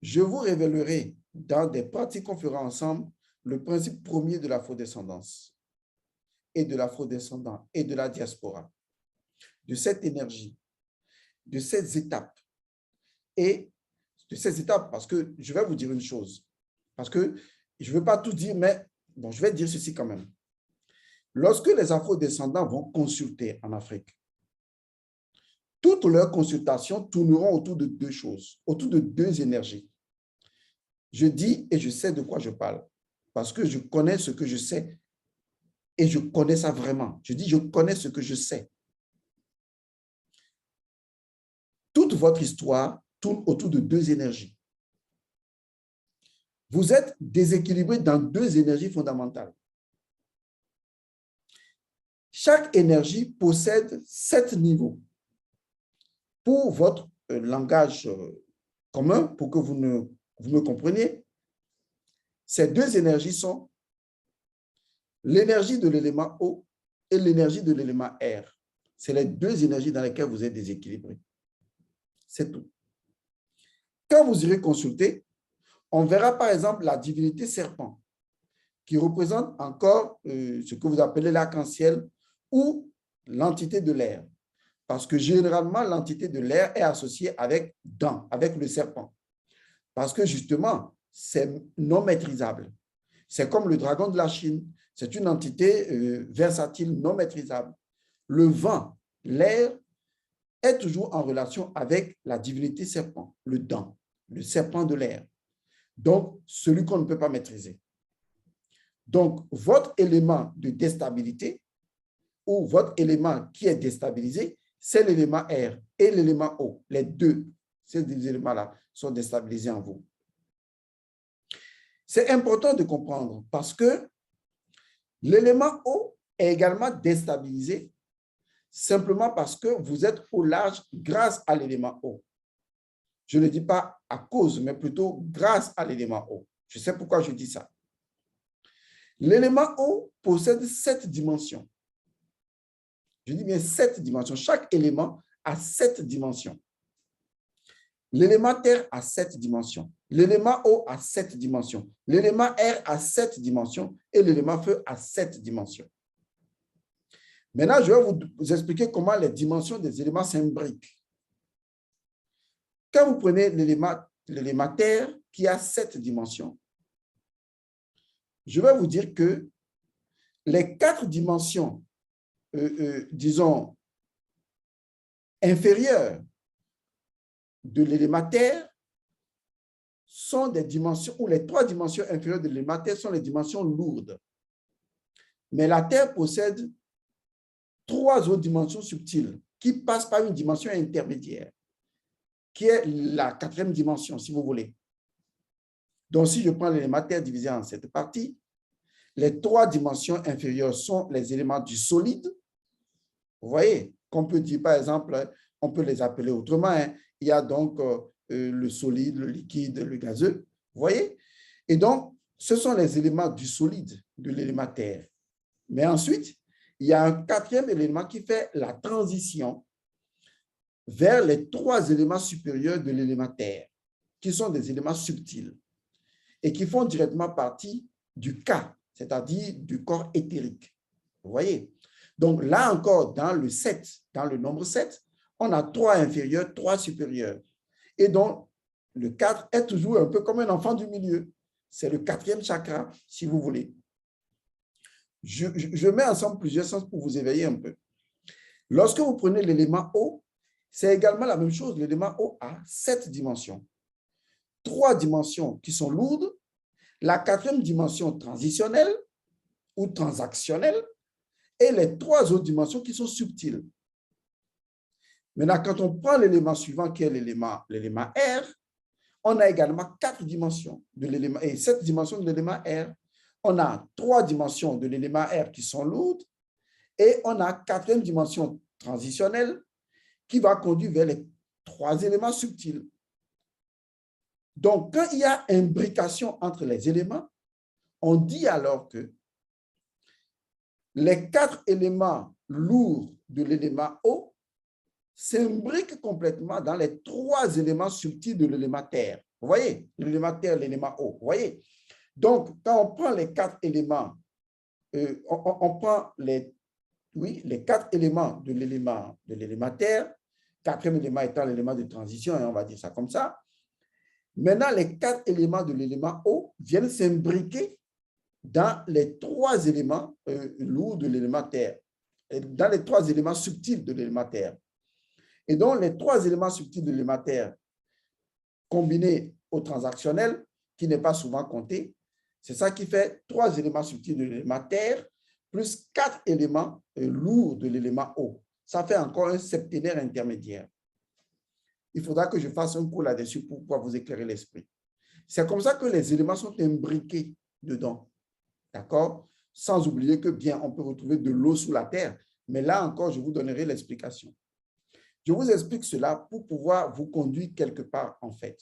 Je vous révélerai dans des pratiques qu'on fera ensemble le principe premier de l'afrodescendance et de l'afrodescendant et de la diaspora, de cette énergie, de ces étapes. Et de ces étapes, parce que je vais vous dire une chose, parce que je ne veux pas tout dire, mais bon, je vais dire ceci quand même. Lorsque les afrodescendants vont consulter en Afrique, toutes leurs consultations tourneront autour de deux choses, autour de deux énergies. Je dis et je sais de quoi je parle, parce que je connais ce que je sais et je connais ça vraiment. Je dis je connais ce que je sais. Toute votre histoire tourne autour de deux énergies. Vous êtes déséquilibré dans deux énergies fondamentales. Chaque énergie possède 7 niveaux. Pour votre langage commun, pour que vous me compreniez, ces deux énergies sont l'énergie de l'élément eau et l'énergie de l'élément air. C'est les deux énergies dans lesquelles vous êtes déséquilibré. C'est tout. Quand vous irez consulter, on verra par exemple la divinité serpent, qui représente encore ce que vous appelez l'arc-en-ciel ou l'entité de l'air. Parce que généralement, l'entité de l'air est associée avec dents, avec le serpent. Parce que justement, c'est non maîtrisable. C'est comme le dragon de la Chine. C'est une entité versatile, non maîtrisable. Le vent, l'air, est toujours en relation avec la divinité serpent, le dent, le serpent de l'air. Donc, celui qu'on ne peut pas maîtriser. Donc, votre élément de déstabilité ou votre élément qui est déstabilisé, c'est l'élément air et l'élément eau. Les deux, ces deux éléments-là sont déstabilisés en vous. C'est important de comprendre parce que l'élément eau est également déstabilisé simplement parce que vous êtes au large grâce à l'élément eau. Je ne dis pas à cause, mais plutôt grâce à l'élément eau. Je sais pourquoi je dis ça. L'élément eau possède 7 dimensions. Je dis bien 7 dimensions. Chaque élément a 7 dimensions. L'élément terre a 7 dimensions. L'élément eau a 7 dimensions. L'élément air a 7 dimensions et l'élément feu a 7 dimensions. Maintenant, je vais vous expliquer comment les dimensions des éléments s'imbriquent. Quand vous prenez l'élément terre qui a 7 dimensions, je vais vous dire que les 4 dimensions, disons, inférieures de l'élément terre sont des dimensions, ou les 3 dimensions inférieures de l'élément terre sont les dimensions lourdes. Mais la terre possède 3 autres dimensions subtiles qui passent par une dimension intermédiaire, qui est la 4e dimension, si vous voulez. Donc, si je prends l'élément terre divisé en 7 parties, les 3 dimensions inférieures sont les éléments du solide. Vous voyez, qu'on peut dire, par exemple, on peut les appeler autrement. Hein. Il y a donc le solide, le liquide, le gazeux. Vous voyez? Et donc, ce sont les éléments du solide, de l'élément terre. Mais ensuite, il y a un 4e élément qui fait la transition vers les 3 éléments supérieurs de l'élément terre, qui sont des éléments subtils et qui font directement partie du Ka, c'est-à-dire du corps éthérique. Vous voyez? Donc là encore, dans le 7, dans le nombre 7, on a 3 inférieurs, 3 supérieurs. Et donc, le 4 est toujours un peu comme un enfant du milieu. C'est le 4e chakra, si vous voulez. Je mets ensemble plusieurs sens pour vous éveiller un peu. Lorsque vous prenez l'élément eau, c'est également la même chose. L'élément eau a 7 dimensions. 3 dimensions qui sont lourdes, la 4e dimension transitionnelle ou transactionnelle et les 3 autres dimensions qui sont subtiles. Maintenant, quand on prend l'élément suivant qui est l'élément R, on a également 4 dimensions de l'élément et 7 dimensions de l'élément R. On a 3 dimensions de l'élément R qui sont lourdes et on a 4e dimension transitionnelle qui va conduire vers les 3 éléments subtils. Donc, quand il y a imbrication entre les éléments, on dit alors que les 4 éléments lourds de l'élément O s'imbriquent complètement dans les 3 éléments subtils de l'élément terre. Vous voyez, l'élément terre, l'élément O. Vous voyez? Donc, quand on prend les 4 éléments, on prend les 4 éléments de l'élément terre, 4e élément étant l'élément de transition, et on va dire ça comme ça. Maintenant, les 4 éléments de l'élément O viennent s'imbriquer dans les 3 éléments lourds de l'élément terre, dans les 3 éléments subtils de l'élément terre. Et donc, les 3 éléments subtils de l'élément terre combinés au transactionnel, qui n'est pas souvent compté, c'est ça qui fait 3 éléments subtils de l'élément terre plus 4 éléments lourds de l'élément O. Ça fait encore un septénaire intermédiaire. Il faudra que je fasse un cours là-dessus pour pouvoir vous éclairer l'esprit. C'est comme ça que les éléments sont imbriqués dedans. D'accord? Sans oublier que, bien, on peut retrouver de l'eau sous la terre. Mais là encore, je vous donnerai l'explication. Je vous explique cela pour pouvoir vous conduire quelque part, en fait.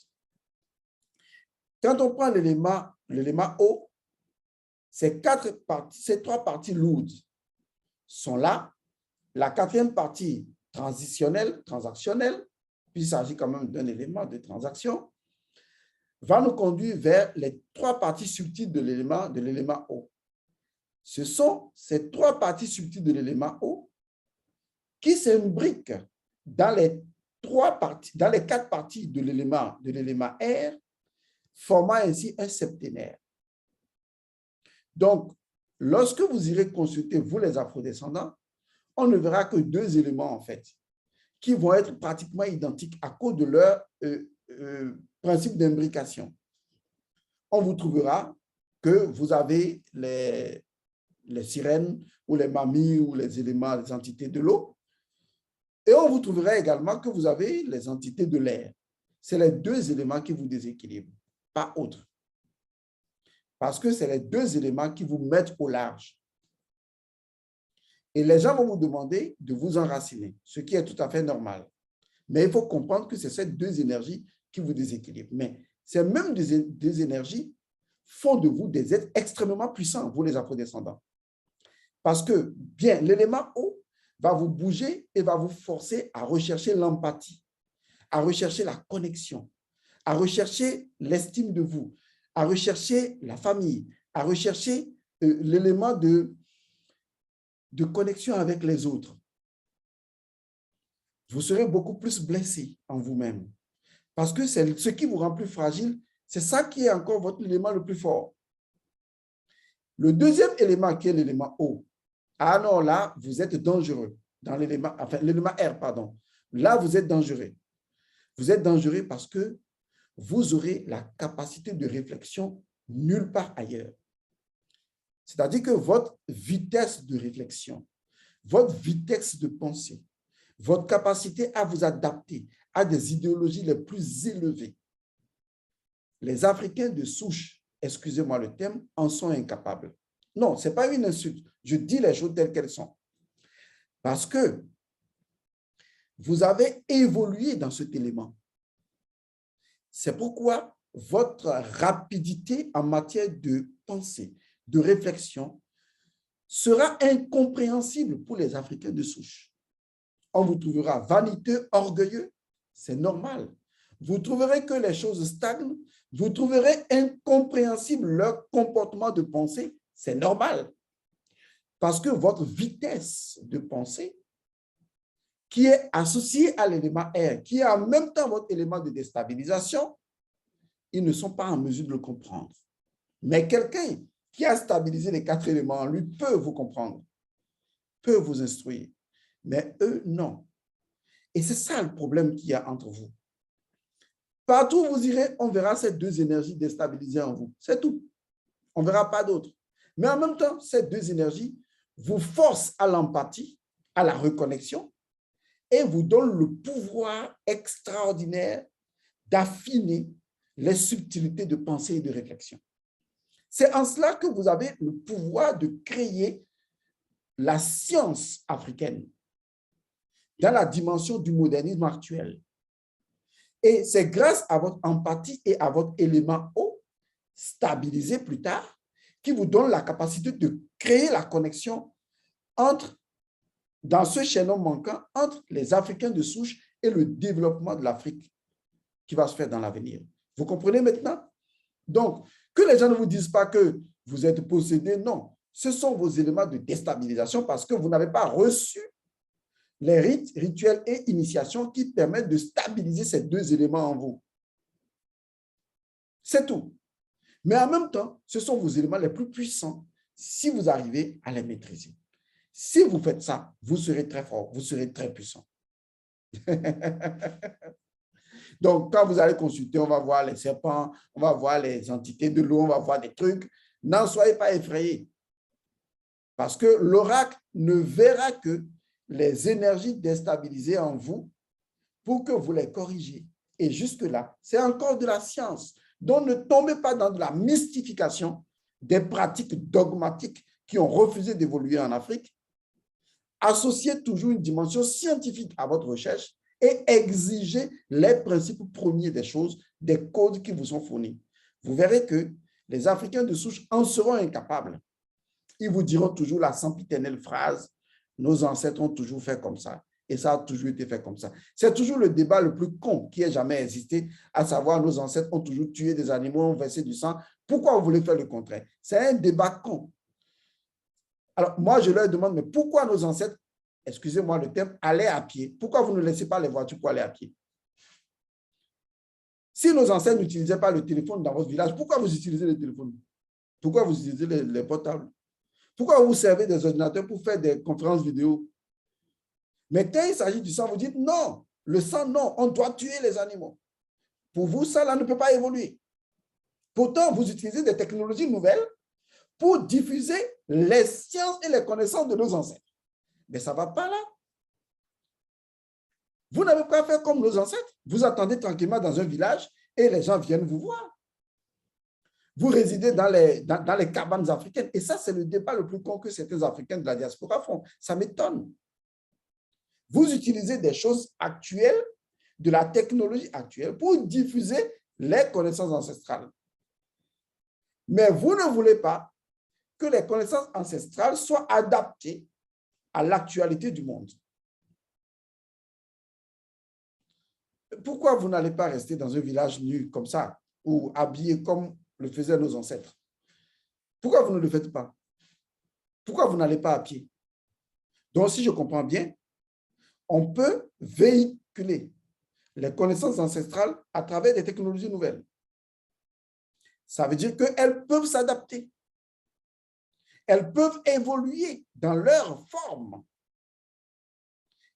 Quand on prend l'élément O, ces 3 parties lourdes sont là. La 4e partie transactionnelle, puis il s'agit quand même d'un élément de transaction, va nous conduire vers les 3 parties subtiles de l'élément O. Ce sont ces 3 parties subtiles de l'élément O qui s'imbriquent dans les 4 parties de l'élément R, formant ainsi un septénaire. Donc, lorsque vous irez consulter, vous les afrodescendants, on ne verra que 2 éléments, en fait, qui vont être pratiquement identiques à cause de leur principe d'imbrication. On vous trouvera que vous avez les sirènes ou les mamies ou les éléments, les entités de l'eau. Et on vous trouvera également que vous avez les entités de l'air. C'est les 2 éléments qui vous déséquilibrent, pas autre. Parce que c'est les 2 éléments qui vous mettent au large. Et les gens vont vous demander de vous enraciner, ce qui est tout à fait normal. Mais il faut comprendre que c'est ces 2 énergies qui vous déséquilibrent. Mais ces mêmes 2 énergies font de vous des êtres extrêmement puissants, vous les afrodescendants. Parce que, bien, l'élément O va vous bouger et va vous forcer à rechercher l'empathie, à rechercher la connexion, à rechercher l'estime de vous, à rechercher la famille, à rechercher l'élément de connexion avec les autres. Vous serez beaucoup plus blessé en vous-même. Parce que c'est ce qui vous rend plus fragile, c'est ça qui est encore votre élément le plus fort. Le 2e élément qui est l'élément O, ah non, là, vous êtes dangereux. Dans l'élément R, pardon. Là, vous êtes dangereux. Vous êtes dangereux parce que vous aurez la capacité de réflexion nulle part ailleurs. C'est-à-dire que votre vitesse de réflexion, votre vitesse de pensée, votre capacité à vous adapter à des idéologies les plus élevées. Les Africains de souche, excusez-moi le terme, en sont incapables. Non, ce n'est pas une insulte. Je dis les choses telles qu'elles sont. Parce que vous avez évolué dans cet élément. C'est pourquoi votre rapidité en matière de pensée, de réflexion, sera incompréhensible pour les Africains de souche. On vous trouvera vaniteux, orgueilleux, c'est normal. Vous trouverez que les choses stagnent, vous trouverez incompréhensible leur comportement de pensée, c'est normal. Parce que votre vitesse de pensée, qui est associée à l'élément R, qui est en même temps votre élément de déstabilisation, ils ne sont pas en mesure de le comprendre. Mais quelqu'un qui a stabilisé les 4 éléments, lui, peut vous comprendre, peut vous instruire. Mais eux, non. Et c'est ça le problème qu'il y a entre vous. Partout où vous irez, on verra ces deux énergies déstabilisées en vous. C'est tout. On ne verra pas d'autres. Mais en même temps, ces deux énergies vous forcent à l'empathie, à la reconnexion et vous donnent le pouvoir extraordinaire d'affiner les subtilités de pensée et de réflexion. C'est en cela que vous avez le pouvoir de créer la science africaine dans la dimension du modernisme actuel. Et c'est grâce à votre empathie et à votre élément eau, stabilisé plus tard, qui vous donne la capacité de créer la connexion entre, dans ce chaînon manquant, entre les Africains de souche et le développement de l'Afrique qui va se faire dans l'avenir. Vous comprenez maintenant? Donc, que les gens ne vous disent pas que vous êtes possédé, non. Ce sont vos éléments de déstabilisation parce que vous n'avez pas reçu les rites, rituels et initiations qui permettent de stabiliser ces deux éléments en vous. C'est tout. Mais en même temps, ce sont vos éléments les plus puissants si vous arrivez à les maîtriser. Si vous faites ça, vous serez très fort, vous serez très puissant. Donc, quand vous allez consulter, on va voir les serpents, on va voir les entités de l'eau, on va voir des trucs. N'en soyez pas effrayés. Parce que l'oracle ne verra que les énergies déstabilisées en vous pour que vous les corrigiez. Et jusque-là, c'est encore de la science. Donc, ne tombez pas dans de la mystification des pratiques dogmatiques qui ont refusé d'évoluer en Afrique. Associez toujours une dimension scientifique à votre recherche et exigez les principes premiers des choses, des codes qui vous sont fournis. Vous verrez que les Africains de souche en seront incapables. Ils vous diront toujours la sempiternelle phrase « Nos ancêtres ont toujours fait comme ça. » Et ça a toujours été fait comme ça. C'est toujours le débat le plus con qui ait jamais existé, à savoir nos ancêtres ont toujours tué des animaux, ont versé du sang. Pourquoi vous voulez faire le contraire? C'est un débat con. Alors, moi, je leur demande, mais pourquoi nos ancêtres, excusez-moi le terme, allaient à pied? Pourquoi vous ne laissez pas les voitures pour aller à pied? Si nos ancêtres n'utilisaient pas le téléphone dans votre village, pourquoi vous utilisez le téléphone? Pourquoi vous utilisez les portables? Pourquoi vous servez des ordinateurs pour faire des conférences vidéo? Mais quand il s'agit du sang, vous dites non, le sang, non, on doit tuer les animaux. Pour vous, ça là ne peut pas évoluer. Pourtant, vous utilisez des technologies nouvelles pour diffuser les sciences et les connaissances de nos ancêtres. Mais ça ne va pas là. Vous n'avez pas fait comme nos ancêtres. Vous attendez tranquillement dans un village et les gens viennent vous voir. Vous résidez dans les cabanes africaines. Et ça, c'est le débat le plus con que certains Africains de la diaspora font. Ça m'étonne. Vous utilisez des choses actuelles, de la technologie actuelle, pour diffuser les connaissances ancestrales. Mais vous ne voulez pas que les connaissances ancestrales soient adaptées à l'actualité du monde. Pourquoi vous n'allez pas rester dans un village nu comme ça, ou habillé comme le faisaient nos ancêtres? Pourquoi vous ne le faites pas? Pourquoi vous n'allez pas à pied? Donc, si je comprends bien, on peut véhiculer les connaissances ancestrales à travers des technologies nouvelles. Ça veut dire qu'elles peuvent s'adapter. Elles peuvent évoluer dans leur forme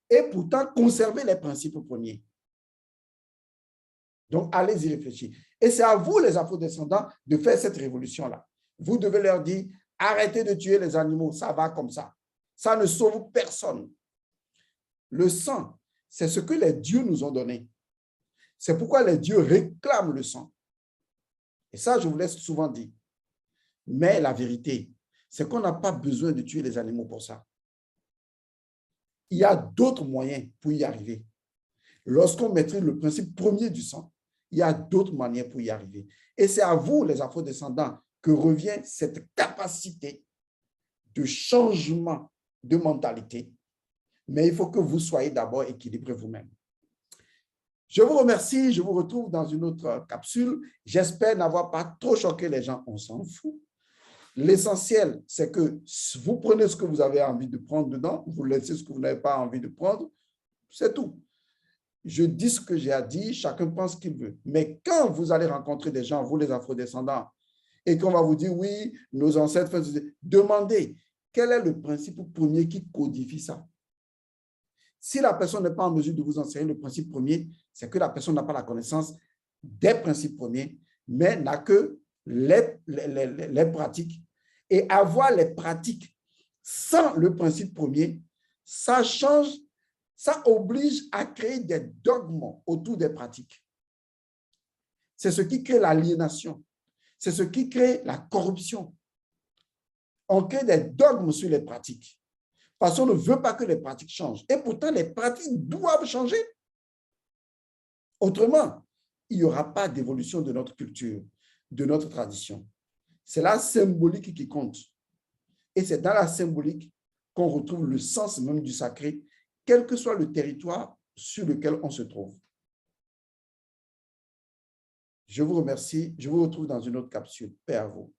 et pourtant conserver les principes premiers. Donc, allez-y réfléchir. Et c'est à vous, les afro-descendants, de faire cette révolution-là. Vous devez leur dire, arrêtez de tuer les animaux, ça va comme ça. Ça ne sauve personne. Le sang, c'est ce que les dieux nous ont donné. C'est pourquoi les dieux réclament le sang. Et ça, je vous laisse souvent dire. Mais la vérité, c'est qu'on n'a pas besoin de tuer les animaux pour ça. Il y a d'autres moyens pour y arriver. Lorsqu'on maîtrise le principe premier du sang, il y a d'autres manières pour y arriver. Et c'est à vous, les afro-descendants, que revient cette capacité de changement de mentalité. Mais il faut que vous soyez d'abord équilibrés vous-même. Je vous remercie. Je vous retrouve dans une autre capsule. J'espère n'avoir pas trop choqué les gens. On s'en fout. L'essentiel, c'est que vous prenez ce que vous avez envie de prendre dedans, vous laissez ce que vous n'avez pas envie de prendre. C'est tout. Je dis ce que j'ai à dire, chacun pense ce qu'il veut. Mais quand vous allez rencontrer des gens, vous les afro-descendants, et qu'on va vous dire, oui, nos ancêtres faisaient, demandez quel est le principe premier qui codifie ça. Si la personne n'est pas en mesure de vous enseigner le principe premier, c'est que la personne n'a pas la connaissance des principes premiers, mais n'a que les pratiques. Et avoir les pratiques sans le principe premier, ça change, ça oblige à créer des dogmes autour des pratiques. C'est ce qui crée l'aliénation. C'est ce qui crée la corruption. On crée des dogmes sur les pratiques parce qu'on ne veut pas que les pratiques changent. Et pourtant, les pratiques doivent changer. Autrement, il n'y aura pas d'évolution de notre culture, de notre tradition. C'est la symbolique qui compte. Et c'est dans la symbolique qu'on retrouve le sens même du sacré, quel que soit le territoire sur lequel on se trouve. Je vous remercie. Je vous retrouve dans une autre capsule. Paix à vous.